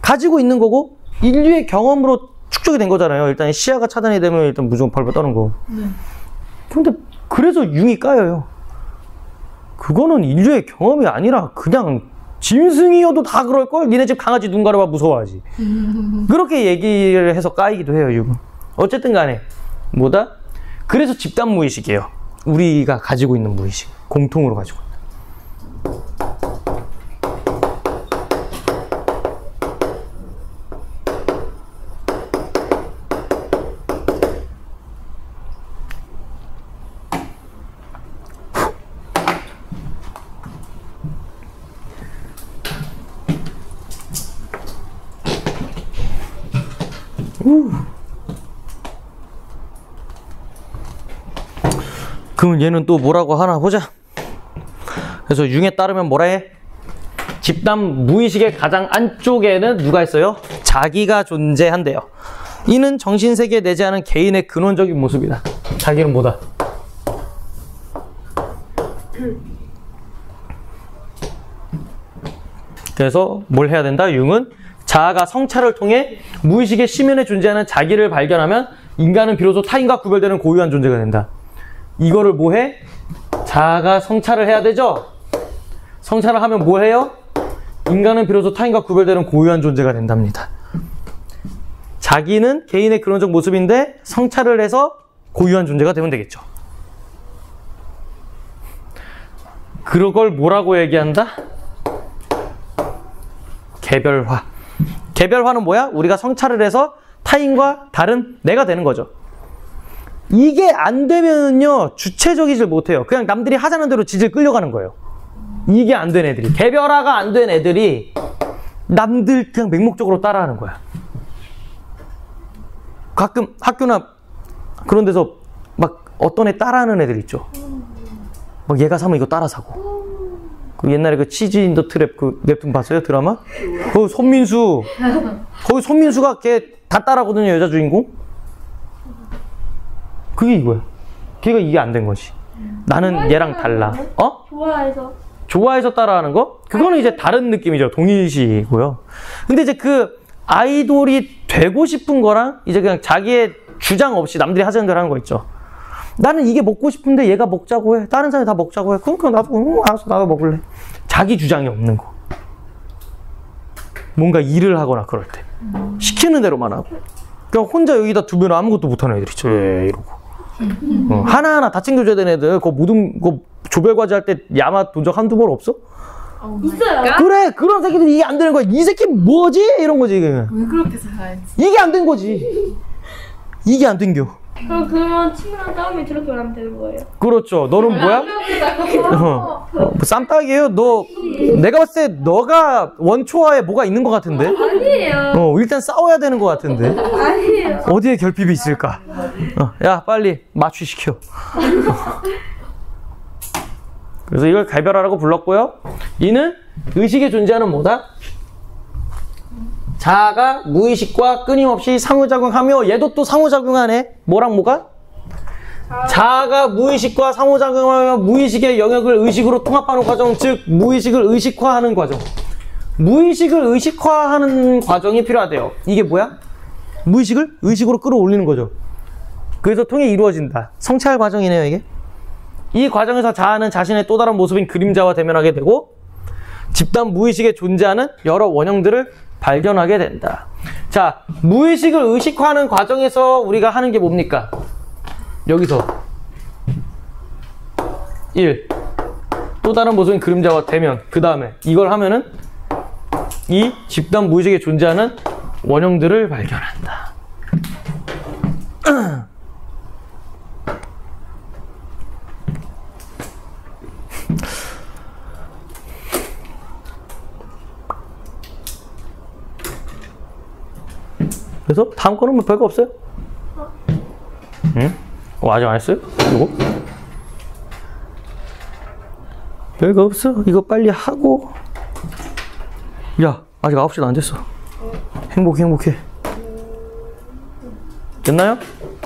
가지고 있는 거고 인류의 경험으로 축적이 된 거잖아요. 일단 시야가 차단이 되면 일단 무조건 발발 떠는 거. 근데 그래서 융이 까여요. 그거는 인류의 경험이 아니라 그냥 짐승이어도 다 그럴걸? 니네 집 강아지 눈 가려봐 무서워하지. 그렇게 얘기를 해서 까이기도 해요, 융은. 어쨌든 간에 뭐다? 그래서 집단 무의식이에요. 우리가 가지고 있는 무의식. 공통으로 가지고 있는. 그럼 얘는 또 뭐라고 하나 보자. 그래서 융에 따르면 뭐라 해? 집단 무의식의 가장 안쪽에는 누가 있어요? 자기가 존재한대요. 이는 정신세계에 내재하는 개인의 근원적인 모습이다. 자기는 뭐다? 그래서 뭘 해야 된다? 융은 자아가 성찰을 통해 무의식의 심연에 존재하는 자기를 발견하면 인간은 비로소 타인과 구별되는 고유한 존재가 된다. 이거를 뭐 해? 자아가 성찰을 해야 되죠? 성찰을 하면 뭐 해요? 인간은 비로소 타인과 구별되는 고유한 존재가 된답니다. 자기는 개인의 근원적 모습인데 성찰을 해서 고유한 존재가 되면 되겠죠. 그걸 뭐라고 얘기한다? 개별화. 개별화는 뭐야? 우리가 성찰을 해서 타인과 다른 내가 되는 거죠. 이게 안 되면요 주체적이질 못해요. 그냥 남들이 하자는 대로 지질 끌려가는 거예요. 이게 안 된 애들이, 개별화가 안 된 애들이 남들 그냥 맹목적으로 따라하는 거야. 가끔 학교나 그런 데서 막 어떤 애 따라하는 애들 있죠. 막 얘가 사면 이거 따라 사고. 그 옛날에 그 치즈 인 더 트랩 그 웹툰 봤어요? 드라마? 거기 손민수가 걔 다 따라하거든요, 여자 주인공. 그게 이거야. 걔가 이게 안 된 거지. 나는 얘랑 달라. 어? 좋아해서 따라하는 거? 그거는 이제 다른 느낌이죠. 동일시고요. 근데 이제 그 아이돌이 되고 싶은 거랑 이제 그냥 자기의 주장 없이 남들이 하자는 대로 하는 거 있죠. 나는 이게 먹고 싶은데 얘가 먹자고 해. 다른 사람이 다 먹자고 해. 그러니까 나도 알았어, 나도 먹을래. 자기 주장이 없는 거. 뭔가 일을 하거나 그럴 때 시키는 대로만 하고. 그냥 혼자 여기다 두면 아무것도 못하는 애들 있죠. 이러고. 하나하나 다 챙겨줘야 되는 애들. 그 모든 그 조별과제 할 때 야마 본 적 한두 번 없어? 있어요. 그래, 그런 새끼들 이게 안 되는 거야. 이 새끼 뭐지? 이런 거지. 왜 그렇게 살아야지? 이게 안 된 거지. 이게 안 땡겨. 그런 친구랑 싸우면 저렇게 말하면 되는 거예요. 그렇죠. 너는 뭐야? 뭐 쌈딱이에요? 내가 봤을 때 너가 원초화에 뭐가 있는 것 같은데? 아니에요. 일단 싸워야 되는 것 같은데? 아니에요. 어디에 결핍이 있을까? 야, 빨리 마취시켜. 그래서 이걸 개별화라고 불렀고요. 이는 의식에 존재하는 뭐다? 자아가 무의식과 끊임없이 상호작용하며 얘도 또 상호작용하네. 뭐랑 뭐가? 자아가 무의식과 상호작용하며 무의식의 영역을 의식으로 통합하는 과정, 즉 무의식을 의식화하는 과정. 무의식을 의식화하는 과정이 필요하대요. 이게 뭐야? 무의식을 의식으로 끌어올리는 거죠. 그래서 통해 이루어진다. 성찰 과정이네요, 이게. 이 과정에서 자아는 자신의 또 다른 모습인 그림자와 대면하게 되고 집단 무의식에 존재하는 여러 원형들을 발견하게 된다. 자, 무의식을 의식화하는 과정에서 우리가 하는 게 뭡니까? 여기서 1. 또 다른 모습인 그림자와 대면. 그 다음에 이걸 하면은 이 집단 무의식에 존재하는 원형들을 발견한다. 그래서 다음 거는 뭐 별거 없어요? 응? 아직 안 했어요? 이거? 별거 없어? 이거 빨리 하고. 야, 아직 9시도 안 됐어. 행복해. 됐나요?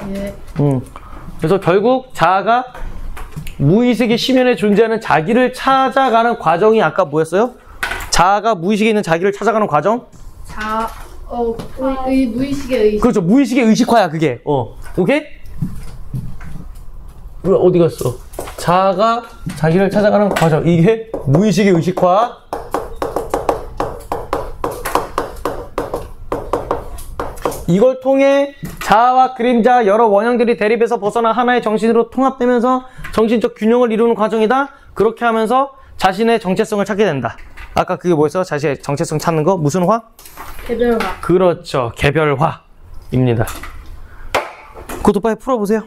예. 그래서 결국 자아가 무의식의 심연에 존재하는 자기를 찾아가는 과정이 아까 뭐였어요? 자아가 무의식에 있는 자기를 찾아가는 과정? 무의식의 의식. 그렇죠. 무의식의 의식화야, 그게. 오케이? 어디 갔어? 자아가 자기를 찾아가는 과정. 이게 무의식의 의식화. 이걸 통해 자아와 그림자 여러 원형들이 대립해서 벗어나 하나의 정신으로 통합되면서 정신적 균형을 이루는 과정이다. 그렇게 하면서 자신의 정체성을 찾게 된다. 아까 그게 뭐였어? 자신의 정체성 찾는 거? 무슨 화? 개별화. 그렇죠. 개별화입니다. 그것도 빨리 풀어보세요. 야,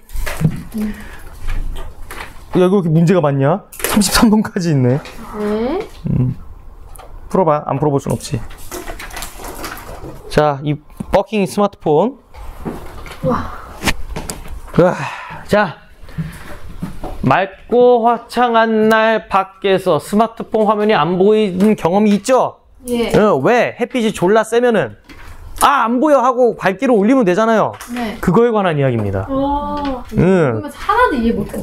이거 그렇게 문제가 많냐? 33번까지 있네. 네. 풀어봐. 안 풀어볼 순 없지. 자, 이 버킹 스마트폰. 와. 자, 맑고 화창한 날 밖에서 스마트폰 화면이 안 보이는 경험이 있죠? 예. 왜? 햇빛이 졸라 세면은 안 보여 하고 밝기를 올리면 되잖아요. 네. 그거에 관한 이야기입니다. 그러면 하나도 이해 못해.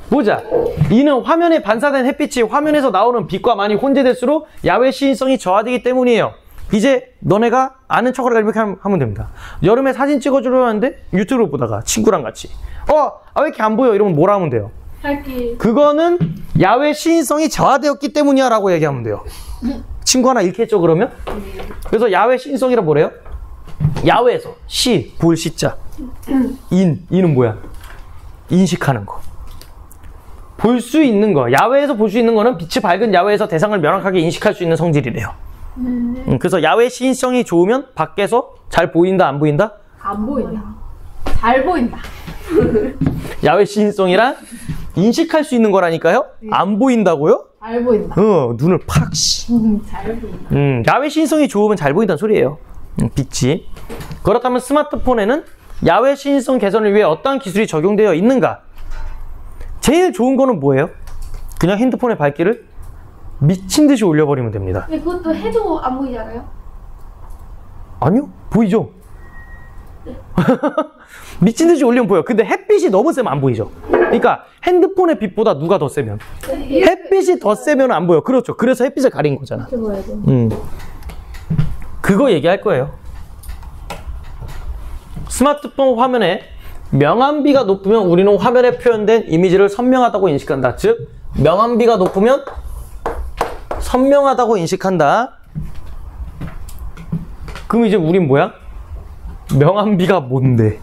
보자. 이는 화면에 반사된 햇빛이 화면에서 나오는 빛과 많이 혼재될수록 야외 시인성이 저하되기 때문이에요. 이제 너네가 아는 척을 이렇게 하면 됩니다. 여름에 사진 찍어주려 하는데 유튜브를 보다가 친구랑 같이 왜 이렇게 안 보여? 이러면 뭐라 하면 돼요? 밝기. 그거는 야외 시인성이 저하되었기 때문이야 라고 얘기하면 돼요. 친구 하나 잃겠죠 그러면? 그래서 야외 시인성이라 뭐래요? 야외에서 시, 볼 시자. 인은 뭐야? 인식하는 거. 볼 수 있는 거. 야외에서 볼 수 있는 거는 빛이 밝은 야외에서 대상을 명확하게 인식할 수 있는 성질이래요. 그래서 야외 시인성이 좋으면 밖에서 잘 보인다, 안 보인다? 안 보인다. 잘 보인다. 야외 시인성이란 인식할 수 있는 거라니까요? 안 보인다고요? 잘 보인다. 눈을 팍, 씨. 잘 보인다. 야외 시인성이 좋으면 잘 보인다는 소리예요. 빛이. 그렇다면 스마트폰에는 야외 시인성 개선을 위해 어떠한 기술이 적용되어 있는가? 제일 좋은 거는 뭐예요? 그냥 핸드폰의 밝기를 미친 듯이 올려버리면 됩니다. 근데 그것도 해도 안 보이잖아요? 아니요, 보이죠? 미친 듯이 올리면 보여. 근데 햇빛이 너무 세면 안 보이죠? 그러니까 핸드폰의 빛보다 누가 더 세면? 햇빛이 더 세면 안 보여. 그렇죠. 그래서 햇빛을 가린 거잖아. 그거 얘기할 거예요. 스마트폰 화면에 명암비가 높으면 우리는 화면에 표현된 이미지를 선명하다고 인식한다. 즉, 명암비가 높으면 선명하다고 인식한다. 그럼 이제 우린 뭐야? 명암비가 뭔데?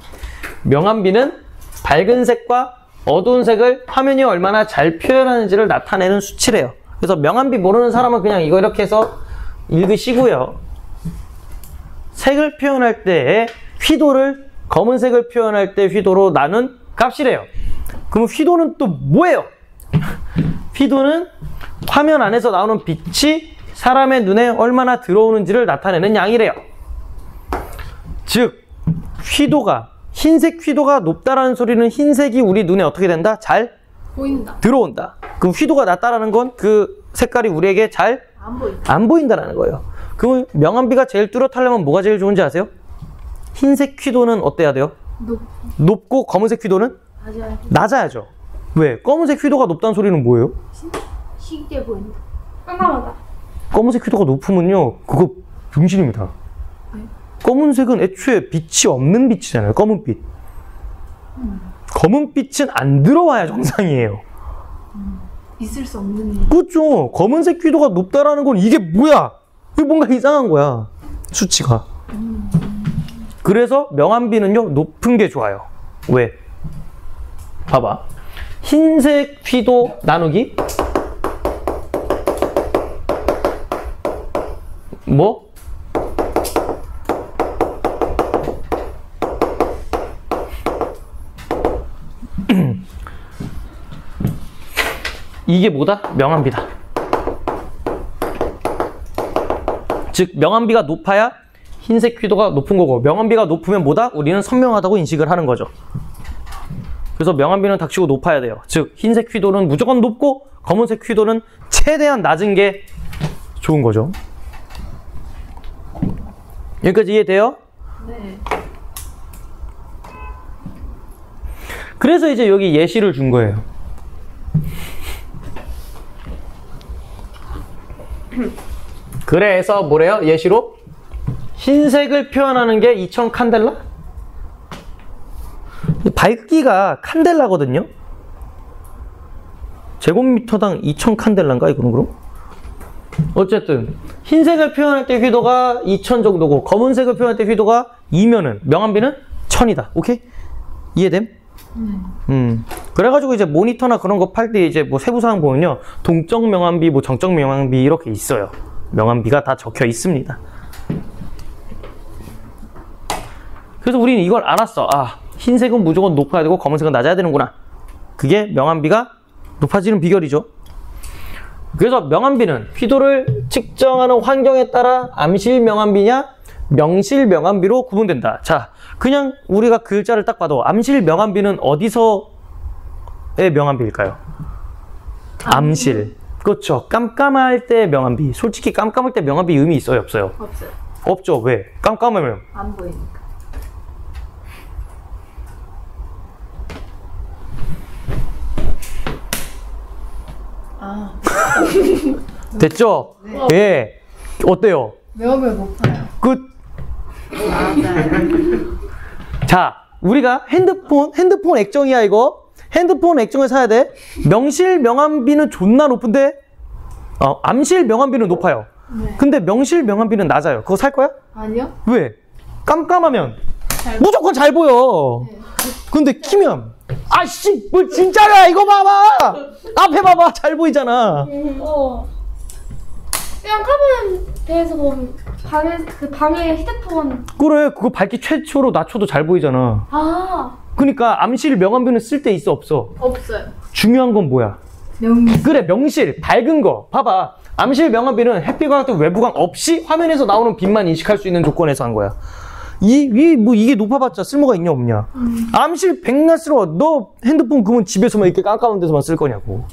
명암비는 밝은 색과 어두운 색을 화면이 얼마나 잘 표현하는지를 나타내는 수치래요. 그래서 명암비 모르는 사람은 그냥 이거 이렇게 해서 읽으시고요. 색을 표현할 때 휘도를 검은색을 표현할 때 휘도로 나눈 값이래요. 그럼 휘도는 또 뭐예요? 휘도는 화면 안에서 나오는 빛이 사람의 눈에 얼마나 들어오는지를 나타내는 양이래요. 즉, 휘도가 흰색 휘도가 높다라는 소리는 흰색이 우리 눈에 어떻게 된다? 잘 보인다. 들어온다. 그럼 휘도가 낮다라는 건 그 색깔이 우리에게 잘 안 보인다라는 거예요. 그럼 명암비가 제일 뚜렷하려면 뭐가 제일 좋은지 아세요? 흰색 휘도는 어때야 돼요? 높고 검은색 휘도는 낮아야죠. 왜? 검은색 휘도가 높다는 소리는 뭐예요? 쉽게 보인다. 깜깜하다. 검은색 휘도가 높으면요, 그거 병신입니다. 검은색은 애초에 빛이 없는 빛이잖아요. 검은빛. 검은빛은 안 들어와야 정상이에요. 있을 수 없는. 그렇죠. 검은색 휘도가 높다라는 건 이게 뭐야? 이게 뭔가 이상한 거야. 수치가. 그래서 명암비는요, 높은 게 좋아요. 왜? 봐봐. 흰색 휘도 나누기 뭐? 이게 뭐다? 명암비다. 즉, 명암비가 높아야 흰색 휘도가 높은 거고, 명암비가 높으면 뭐다? 우리는 선명하다고 인식을 하는 거죠. 그래서 명암비는 닥치고 높아야 돼요. 즉, 흰색 휘도는 무조건 높고 검은색 휘도는 최대한 낮은 게 좋은 거죠. 여기까지 이해돼요? 네. 그래서 이제 여기 예시를 준 거예요. 그래서 뭐래요? 예시로? 흰색을 표현하는 게 2000 칸델라? 밝기가 칸델라거든요? 제곱미터당 2000 칸델라인가 이거는 그럼? 어쨌든 흰색을 표현할 때 휘도가 2000 정도고 검은색을 표현할 때 휘도가 2면은 명암비는 1000이다. 오케이? 이해됨? 그래가지고 이제 모니터나 그런 거 팔 때 이제 뭐 세부사항 보면요, 동적 명암비, 뭐 정적 명암비 이렇게 있어요. 명암비가 다 적혀 있습니다. 그래서 우리는 이걸 알았어. 아, 흰색은 무조건 높아야 되고 검은색은 낮아야 되는구나. 그게 명암비가 높아지는 비결이죠. 그래서 명암비는 휘도를 측정하는 환경에 따라 암실 명암비냐 명실 명암비로 구분된다. 자, 그냥 우리가 글자를 딱 봐도 암실 명암비는 어디서의 명암비일까요? 암실. 그렇죠. 깜깜할 때 명암비. 솔직히 깜깜할 때 명암비 의미 있어요? 없어요? 없어요. 없죠. 왜? 깜깜하면 안 보이니까. 아, 됐죠? 네. 예. 어때요? 명암비가 높아요. 끝. 맞아요. 자, 우리가 핸드폰 액정이야 이거. 핸드폰 액정을 사야 돼. 명실 명암비는 존나 높은데 암실 명암비는 높아요. 네. 근데 명실 명암비는 낮아요. 그거 살 거야? 아니요? 왜? 깜깜하면 잘 무조건 잘 보여. 네. 근데 키면 아씨 뭐 진짜야 이거 봐봐. 앞에 봐봐 잘 보이잖아. 그냥 카메라에서 보면 방에 휴대폰. 그래, 그거 밝기 최초로 낮춰도 잘 보이잖아. 아. 그러니까 암실 명암비는 쓸 데 있어, 없어? 없어요. 중요한 건 뭐야? 명시. 그래, 명실, 밝은 거. 봐봐. 암실 명암비는 햇빛과 같은 외부광 없이 화면에서 나오는 빛만 인식할 수 있는 조건에서 한 거야. 이게 높아봤자 쓸모가 있냐, 없냐? 암실 백낮스러워. 너 핸드폰 그러면 집에서만 이렇게 깜깜한 데서만 쓸 거냐고.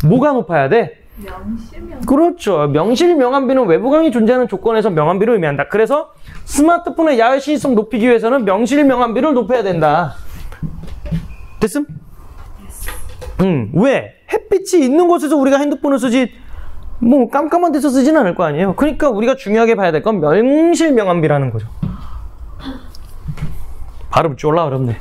뭐가 높아야 돼? 명시면. 그렇죠. 명실 명암비는 외부광이 존재하는 조건에서 명암비를 의미한다. 그래서 스마트폰의 야외 시인성 높이기 위해서는 명실 명암비를 높여야 된다. 됐음? 왜? 햇빛이 있는 곳에서 우리가 핸드폰을 쓰지 뭐 깜깜한 데서 쓰진 않을 거 아니에요. 그러니까 우리가 중요하게 봐야 될 건 명실 명암비라는 거죠. 발음 졸라 어렵네.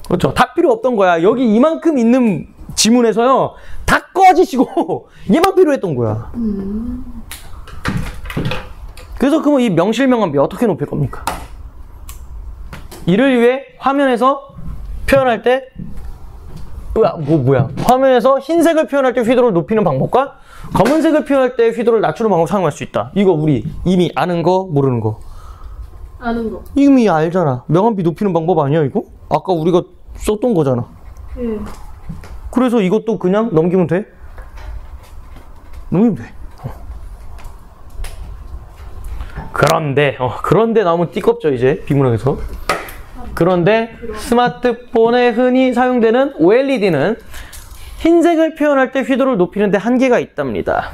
그렇죠. 다 필요 없던 거야. 여기 이만큼 있는 지문에서요. 다 꺼지시고 얘만 필요했던 거야. 그래서 그럼 이 명실 명암비 어떻게 높일 겁니까? 이를 위해 화면에서 표현할 때 뭐야? 화면에서 흰색을 표현할 때 휘도를 높이는 방법과 검은색을 표현할 때 휘도를 낮추는 방법을 사용할 수 있다. 이거 우리 이미 아는 거, 모르는 거? 아는 거. 이미 알잖아. 명암비 높이는 방법 아니야, 이거? 아까 우리가 썼던 거잖아. 예. 그래서 이것도 그냥 넘기면 돼? 넘기면 돼. 그런데 나오면 띠껍죠, 이제 비문학에서. 그런데 스마트폰에 흔히 사용되는 OLED는 흰색을 표현할 때 휘도를 높이는 데 한계가 있답니다.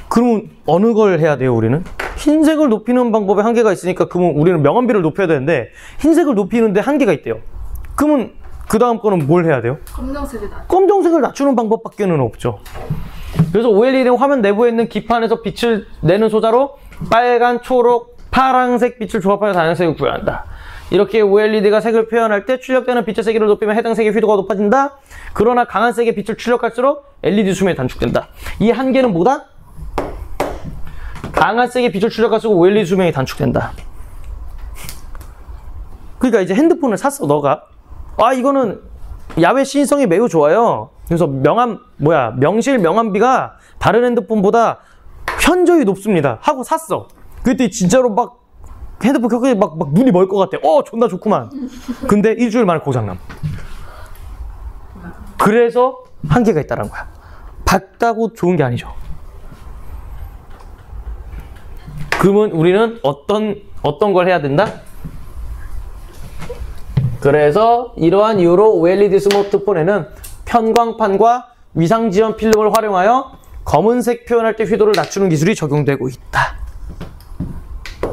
그러면 어느 걸 해야 돼요, 우리는? 흰색을 높이는 방법에 한계가 있으니까 그러면 우리는 명암비를 높여야 되는데 흰색을 높이는 데 한계가 있대요. 그러면 그 다음 거는 뭘 해야 돼요? 검정색을 낮. 검정색을 낮추는 방법밖에는 없죠. 그래서 OLED는 화면 내부에 있는 기판에서 빛을 내는 소자로 빨간, 초록, 파란색 빛을 조합하여 다양색을 구현한다. 이렇게 OLED가 색을 표현할 때 출력되는 빛의 세기를 높이면 해당 색의 휘도가 높아진다. 그러나 강한 색의 빛을 출력할수록 LED 수명이 단축된다. 이 한계는 뭐다? 강한 색의 빛을 출력할수록 OLED 수명이 단축된다. 그러니까 이제 핸드폰을 샀어, 너가. 이거는 야외 시인성이 매우 좋아요. 그래서 명실 명암비가 다른 핸드폰보다 현저히 높습니다. 하고 샀어. 그때 진짜로 막 핸드폰 켜고 막 눈이 멀 것 같아. 존나 좋구만. 근데 일주일 만에 고장남. 그래서 한계가 있다는 거야. 밝다고 좋은 게 아니죠. 그러면 우리는 어떤 걸 해야 된다? 그래서 이러한 이유로 OLED 스마트폰에는 편광판과 위상지연 필름을 활용하여 검은색 표현할 때 휘도를 낮추는 기술이 적용되고 있다.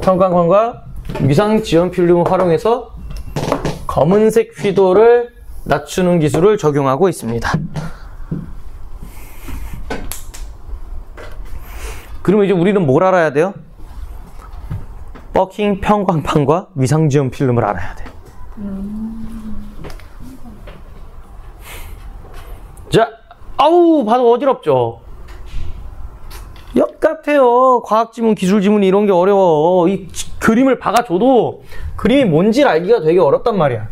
편광판과 위상지연 필름을 활용해서 검은색 휘도를 낮추는 기술을 적용하고 있습니다. 그러면 이제 우리는 뭘 알아야 돼요? 버킹 편광판과 위상지연 필름을 알아야 돼. 자, 봐도 어지럽죠? 역 같아요. 과학지문, 기술지문 이런 게 어려워. 이 그림을 박아줘도 그림이 뭔지를 알기가 되게 어렵단 말이야.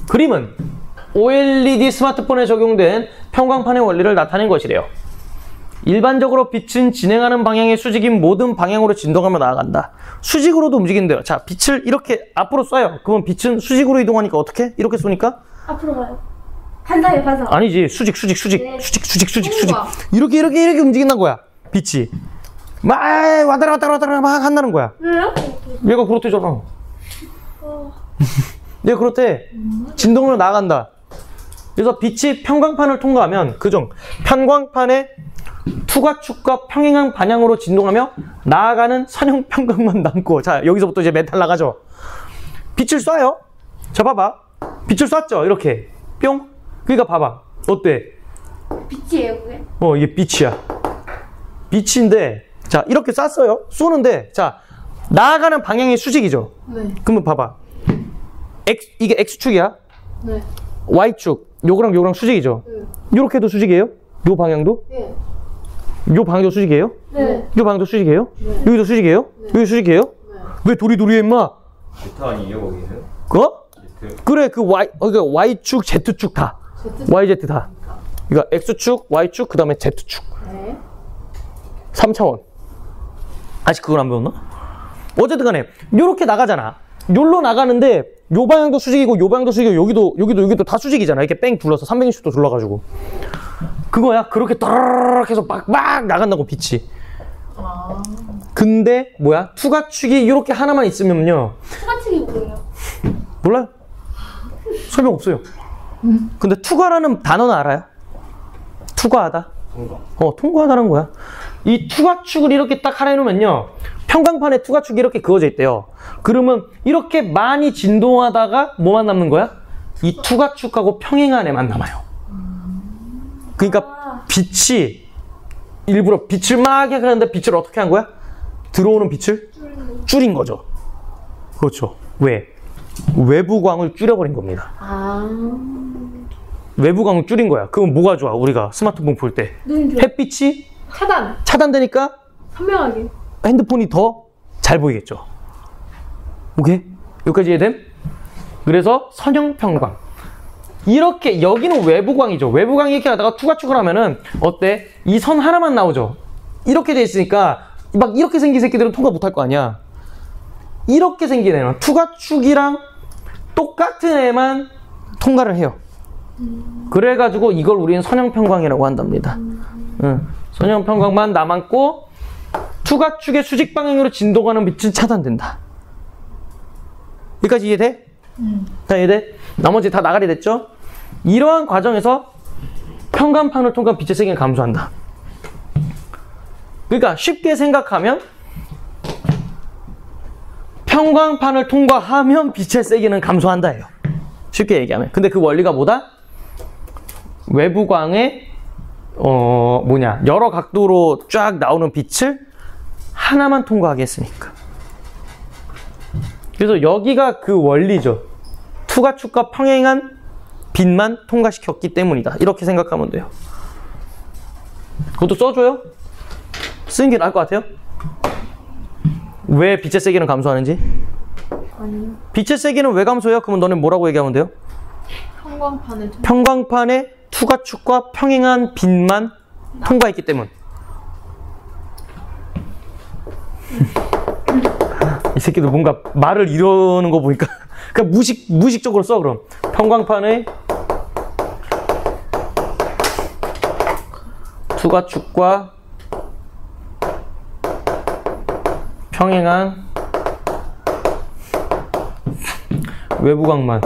그림은 OLED 스마트폰에 적용된 편광판의 원리를 나타낸 것이래요. 일반적으로 빛은 진행하는 방향의 수직인 모든 방향으로 진동하며 나아간다. 수직으로도 움직인대요. 자, 빛을 이렇게 앞으로 쏴요. 그러면 빛은 수직으로 이동하니까 어떻게? 이렇게 쏘니까? 앞으로 가요. 반사예요, 반사. 아니지. 수직. 네. 수직. 이렇게 움직인다는 거야. 빛이. 막 왔다라 막 한다는 거야. 왜요? 얘가 그렇대잖아. 얘가 그렇대. 진동으로 나아간다. 그래서 빛이 편광판을 통과하면 편광판의 투과축과 평행한 방향으로 진동하며 나아가는 선형 편광만 남고, 자, 여기서부터 이제 멘탈 나가죠. 빛을 쏴요. 자, 봐봐. 빛을 쐈죠. 이렇게 뿅. 그러니까 봐봐. 어때? 빛이에요, 그게? 이게 빛이야. 빛인데, 자, 이렇게 쐈어요. 쏘는데, 자, 나아가는 방향이 수직이죠. 네. 그러면 봐봐. 이게 X축이야. 네. Y축. 요거랑 수직이죠. 요렇게 해도 수직이에요? 요 방향도? 예. 요 방향도 수직이에요? 네. 요 방향도 수직이에요? 네. 여기도 수직이에요? 네. 여기 수직이에요? 네. 왜 도리도리해 임마? 베타 아니에요 거기는? 그거? 그래, 그 Y축, Z축 다. YZ 다. 그러니까 X축, Y축, 그 다음에 Z축. 네. 3차원. 아직 그걸 안 배웠나? 어쨌든 간에, 요렇게 나가잖아. 요로 나가는데, 요 방향도 수직이고, 요 방향도 수직이고, 여기도 다 수직이잖아. 이렇게 뺑 둘러서 360도 둘러가지고. 그거야. 그렇게 따라락 해서 막 나간다고, 빛이. 근데, 뭐야? 투과축이 요렇게 하나만 있으면요. 투과축이 뭐예요? 몰라요. 설명 없어요. 근데 투과라는 단어는 알아요? 투과하다. 통과하다는 거야. 이 투과축을 이렇게 딱 하나 해놓으면요. 평광판에 투과축이 이렇게 그어져 있대요. 그러면 이렇게 많이 진동하다가 뭐만 남는 거야? 이 투과축하고 평행한 애만 남아요. 그러니까 빛이 일부러 빛을 막 하는데 빛을 어떻게 한 거야? 들어오는 빛을 줄인 거죠. 그렇죠. 왜? 외부광을 줄여버린 겁니다. 외부광을 줄인 거야. 그럼 뭐가 좋아? 우리가 스마트폰 볼 때 햇빛이 차단되니까 선명하게. 핸드폰이 더 잘 보이겠죠. 오케이? 여기까지 이해됨? 그래서 선형평광. 이렇게 여기는 외부광이죠. 외부광이 이렇게 하다가 투과축을 하면은 어때? 이 선 하나만 나오죠. 이렇게 돼 있으니까 막 이렇게 생긴 새끼들은 통과 못할 거 아니야. 이렇게 생긴 애는 투과축이랑 똑같은 애만 통과를 해요. 그래가지고 이걸 우리는 선형평광이라고 한답니다. 선형평광만 남았고 투과축의 수직 방향으로 진동하는 빛은 차단된다. 여기까지 이해돼? 다 이해돼? 나머지 다 나가리 됐죠? 이러한 과정에서 평광판을 통과한 빛의 세기는 감소한다. 그러니까 쉽게 생각하면 평광판을 통과하면 빛의 세기는 감소한다예요. 쉽게 얘기하면. 근데 그 원리가 뭐다? 외부광의 여러 각도로 쫙 나오는 빛을 하나만 통과하게 했으니까. 그래서 여기가 그 원리죠. 투과축과 평행한 빛만 통과시켰기 때문이다. 이렇게 생각하면 돼요. 그것도 써줘요? 쓰는 게 나을 것 같아요? 왜 빛의 세기는 감소하는지? 아니요. 빛의 세기는 왜 감소해요? 그러면 너네 뭐라고 얘기하면 돼요? 평광판에 투과축과 평행한 빛만 통과했기 때문. 이 새끼도 뭔가 말을 이러는 거 보니까 그냥 무의식적으로 써. 그럼 평광판에 투과축과 평행한 외부광만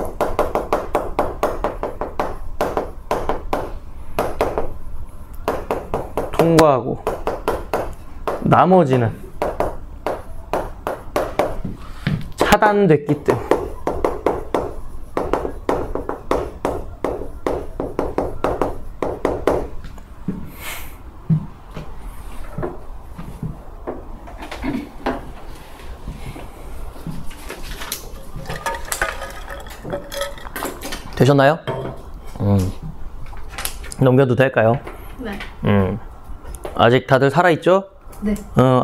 통과하고 나머지는 차단됐기 때문에. 되셨나요? 넘겨도 될까요? 네. 아직 다들 살아있죠? 네.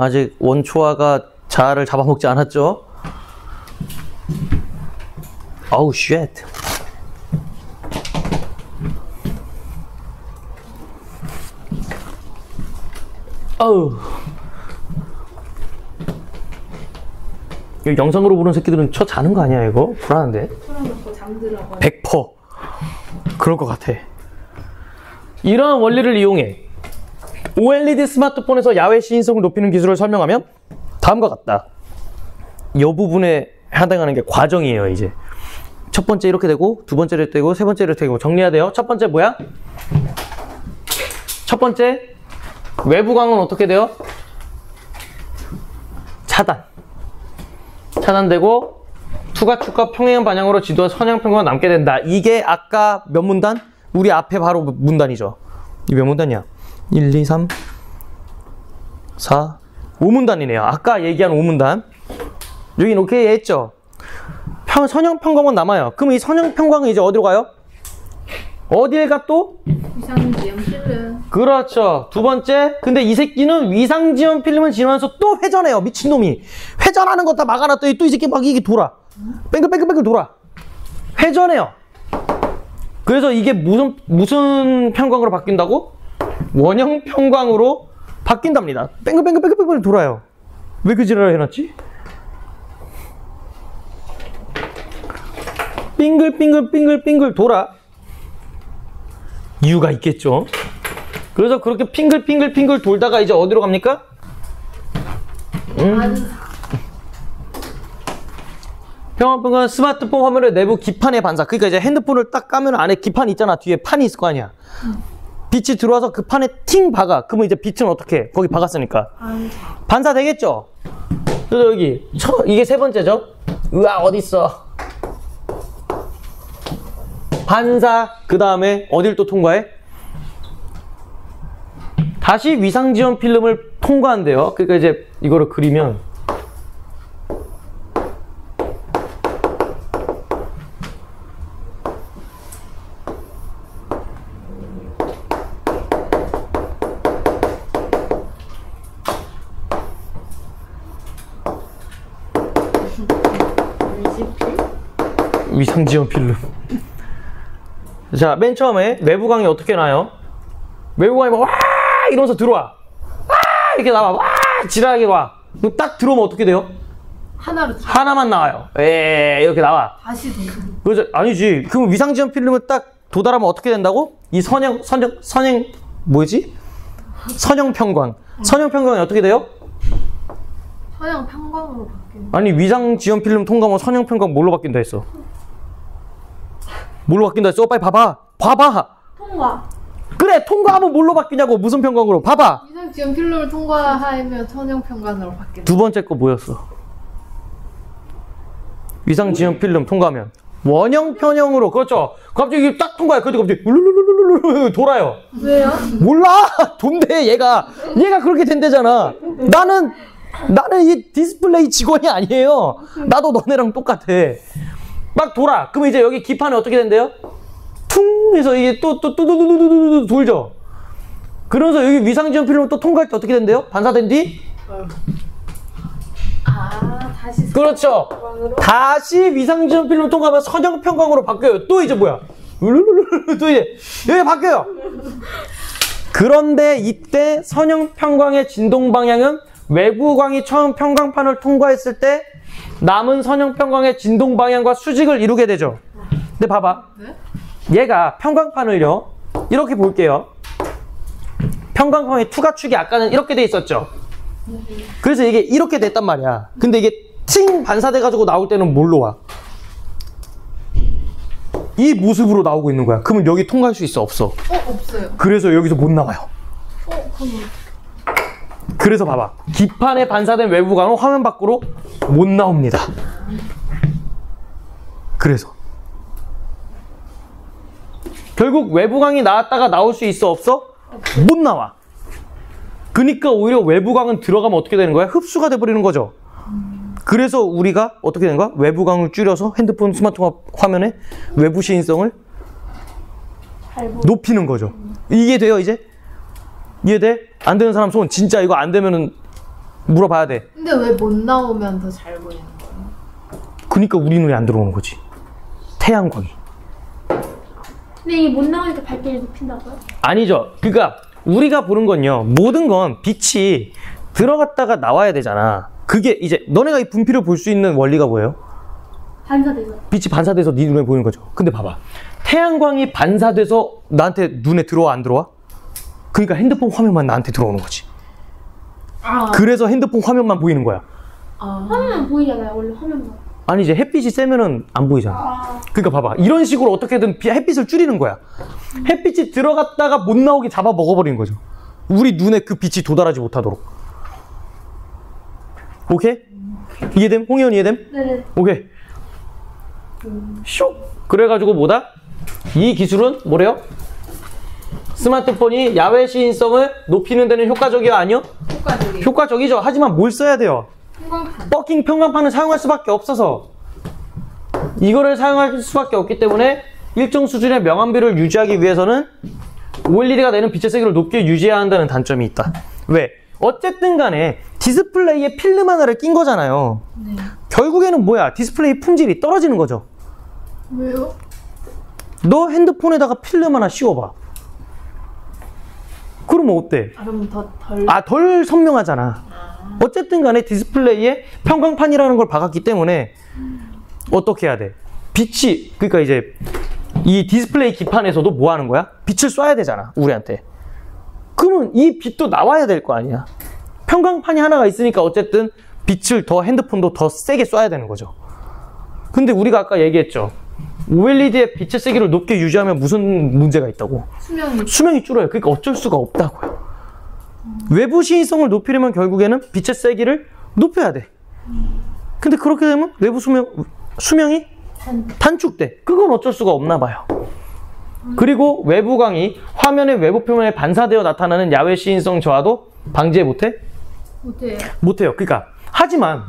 아직 원초화가 자아를 잡아먹지 않았죠? 어우, 쉣. 어우. 이거 영상으로 보는 새끼들은 저 자는 거 아니야, 이거? 불안한데? 풀어놓고 잠들어버려. 100%. 그럴 것 같아. 이러한 원리를 이용해 OLED 스마트폰에서 야외 시인성을 높이는 기술을 설명하면 다음과 같다. 이 부분에 해당하는 게 과정이에요, 이제. 첫 번째 이렇게 되고, 두 번째 이렇게 되고, 세 번째 이렇게 되고, 정리해야 돼요. 첫 번째 뭐야? 첫 번째, 외부광은 어떻게 돼요? 차단되고, 투과축과 평행한 방향으로 지도한 선형평광이 남게 된다. 이게 아까 몇 문단? 우리 앞에 바로 문단이죠. 이 몇 문단이야? 1, 2, 3, 4, 5문단이네요. 아까 얘기한 5문단. 여긴 오케이 했죠? 선형평광은 남아요. 그럼 이 선형평광은 이제 어디로 가요? 어디에 가 또? 위상지연 필름. 그렇죠. 두 번째. 근데 이 새끼는 위상지연 필름을 지나면서 또 회전해요. 미친놈이. 회전하는 거 다 막아놨더니 또 이 새끼 막 이게 돌아. 뺑글뺑글 돌아. 회전해요. 그래서 이게 무슨 평광으로 바뀐다고? 원형 평광으로 바뀐답니다. 뺑글뺑글 돌아요. 왜 그 지랄을 해놨지? 빙글 돌아. 이유가 있겠죠. 그래서 그렇게 빙글 돌다가 이제 어디로 갑니까? 평광은 스마트폰 화면의 내부 기판의 반사. 그러니까 이제 핸드폰을 딱 까면 안에 기판 있잖아. 뒤에 판이 있을 거 아니야. 빛이 들어와서 그 판에 팅 박아. 그러면 이제 빛은 어떻게 해? 거기 박았으니까 반사 되겠죠. 그래서 여기 이게 세 번째죠. 으아 어딨어. 반사. 그 다음에 어딜 또 통과해? 다시 위상지원 필름을 통과한대요. 그러니까 이제 이거를 그리면 위상지원 필름. 자, 맨 처음에 외부광이 어떻게 나요? 외부광이 막 와 이러면서 들어와. 와 이렇게 나와. 와 지랄하게 와. 그럼 딱 들어오면 어떻게 돼요? 하나만 나와요. 이렇게 나와. 다시 도. 그래서 아니지. 그럼 위상지원 필름은 딱 도달하면 어떻게 된다고? 이 선형 뭐지? 선형 평광. 선형 평광이 어떻게 돼요? 선형 평광으로 바뀌는. 아니 위상지원 필름 통과하면 선형 평광 뭘로 바뀐다 했어? 뭘로 바뀐다 했어? 빨리 봐봐. 통과. 그래 통과하면 뭘로 바뀌냐고. 무슨 평광으로. 봐봐. 위상지원 필름을 통과하면 선형 평광으로 바뀌는. 두 번째 거 뭐였어? 위상지원 필름 통과하면 원형 편형으로. 그렇죠. 갑자기 딱 통과해. 그때 갑자기 울룰룰룰룰 돌아요. 왜요? 몰라. 돈대 얘가 그렇게 된대잖아. 나는 이 디스플레이 직원이 아니에요. 나도 너네랑 똑같아. 막 돌아. 그럼 이제 여기 기판이 어떻게 된대요? 퉁 해서 이게 또 뚜두두두두두 돌죠. 그러면서 여기 위상지원 필름 또 통과할 때 어떻게 된대요? 반사된 뒤? 다시. 그렇죠. 다시 위상지원 필름 통과하면 선형 평광으로 바뀌어요. 또 이제 뭐야? 또 이제 여기 바뀌어요. 그런데 이때 선형 평광의 진동 방향은 외부광이 처음 평광판을 통과했을 때 남은 선형 평광의 진동 방향과 수직을 이루게 되죠. 근데 봐봐. 얘가 평광판을요. 이렇게 볼게요. 평광판의 투과축이 아까는 이렇게 돼 있었죠. 그래서 이게 이렇게 됐단 말이야. 근데 이게 팅 반사돼가지고 나올 때는 뭘로 와? 이 모습으로 나오고 있는 거야. 그러면 여기 통과할 수 있어? 없어? 없어요. 그래서 여기서 못 나와요. 그럼 그래서 봐봐. 기판에 반사된 외부광은 화면 밖으로 못 나옵니다. 그래서 결국 외부광이 나왔다가 나올 수 있어? 없어? 못 나와. 그러니까 오히려 외부광은 들어가면 어떻게 되는 거야? 흡수가 돼버리는 거죠. 그래서 우리가 어떻게 되는 거야? 외부광을 줄여서 핸드폰 스마트폰 화면에 외부 시인성을 높이는 거죠. 이게 돼요 이제? 이해돼? 안 되는 사람 손. 진짜 이거 안 되면은 물어봐야 돼. 근데 왜 못 나오면 더 잘 보이는 거예요? 그러니까 우리 눈에 안 들어오는 거지. 태양광이. 근데 이게 못 나오니까 밝기를 높인다고요? 아니죠. 그러니까 우리가 보는 건요. 모든 건 빛이 들어갔다가 나와야 되잖아. 그게 이제 너네가 이 분필을 볼 수 있는 원리가 뭐예요? 반사돼서. 빛이 반사돼서 네 눈에 보이는 거죠. 근데 봐봐. 태양광이 반사돼서 나한테 눈에 들어와 안 들어와? 그러니까 핸드폰 화면만 나한테 들어오는 거지. 그래서 핸드폰 화면만 보이는 거야. 화면만 보이잖아요. 원래 화면만. 아니 이제 햇빛이 세면은 안 보이잖아. 그러니까 봐봐. 이런 식으로 어떻게든 햇빛을 줄이는 거야. 햇빛이 들어갔다가 못 나오게 잡아 먹어버리는 거죠. 우리 눈에 그 빛이 도달하지 못하도록. 오케이? 이해됨? 홍희연 이해됨? 네네. 오케이. 슉! 그래가지고 뭐다? 이 기술은 뭐래요? 스마트폰이 야외 시인성을 높이는 데는 효과적이요? 아니요? 효과적이죠. 하지만 뭘 써야 돼요? 버킹 평광판을 사용할 수밖에 없어서. 이거를 사용할 수밖에 없기 때문에 일정 수준의 명암비를 유지하기 위해서는 OLED가 내는 빛의 세기를 높게 유지해야 한다는 단점이 있다. 왜? 어쨌든 간에 디스플레이에 필름 하나를 낀 거잖아요. 결국에는 뭐야? 디스플레이 품질이 떨어지는 거죠. 왜요? 너 핸드폰에다가 필름 하나 씌워봐. 그러면 어때? 그럼 덜 덜 선명하잖아. 어쨌든 간에 디스플레이에 평광판이라는 걸 박았기 때문에 어떻게 해야 돼? 빛이, 그러니까 이제 이 디스플레이 기판에서도 뭐 하는 거야? 빛을 쏴야 되잖아, 우리한테. 그러면 이 빛도 나와야 될 거 아니야. 평광판이 하나가 있으니까 어쨌든 빛을 핸드폰도 더 세게 쏴야 되는 거죠. 근데 우리가 아까 얘기했죠. OLED의 빛의 세기를 높게 유지하면 무슨 문제가 있다고? 수명이 줄어요. 그러니까 어쩔 수가 없다고요. 외부 시인성을 높이려면 결국에는 빛의 세기를 높여야 돼. 근데 그렇게 되면 외부 수명이 단축돼. 그건 어쩔 수가 없나 봐요. 그리고 외부광이 화면의 외부 표면에 반사되어 나타나는 야외 시인성 저하도 방지해 못해? 못해요. 그러니까 하지만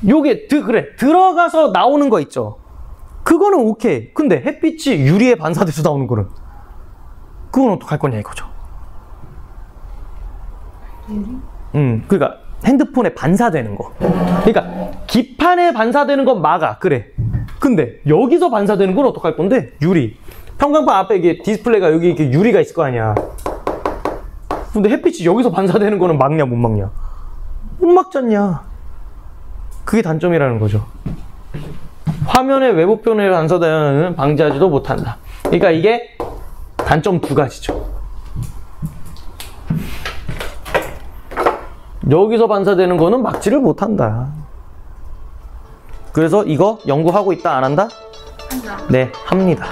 요게 그래 들어가서 나오는 거 있죠. 그거는 오케이. 근데 햇빛이 유리에 반사돼서 나오는 거는 그건 어떡할 거냐 이거죠. 그러니까 핸드폰에 반사되는 거. 그러니까 기판에 반사되는 건 막아. 그래. 근데 여기서 반사되는 건 어떡할 건데? 유리. 평광판 앞에 이게 디스플레이가 여기 이렇게 유리가 있을 거 아니야. 근데 햇빛이 여기서 반사되는 거는 막냐 못 막냐? 못 막잖냐. 그게 단점이라는 거죠. 화면의 외부 표면에 반사되는 방지하지도 못한다. 그러니까 이게 단점 두 가지죠. 여기서 반사되는 거는 막지를 못한다. 그래서 이거 연구하고 있다 안 한다? 한다. 네, 합니다.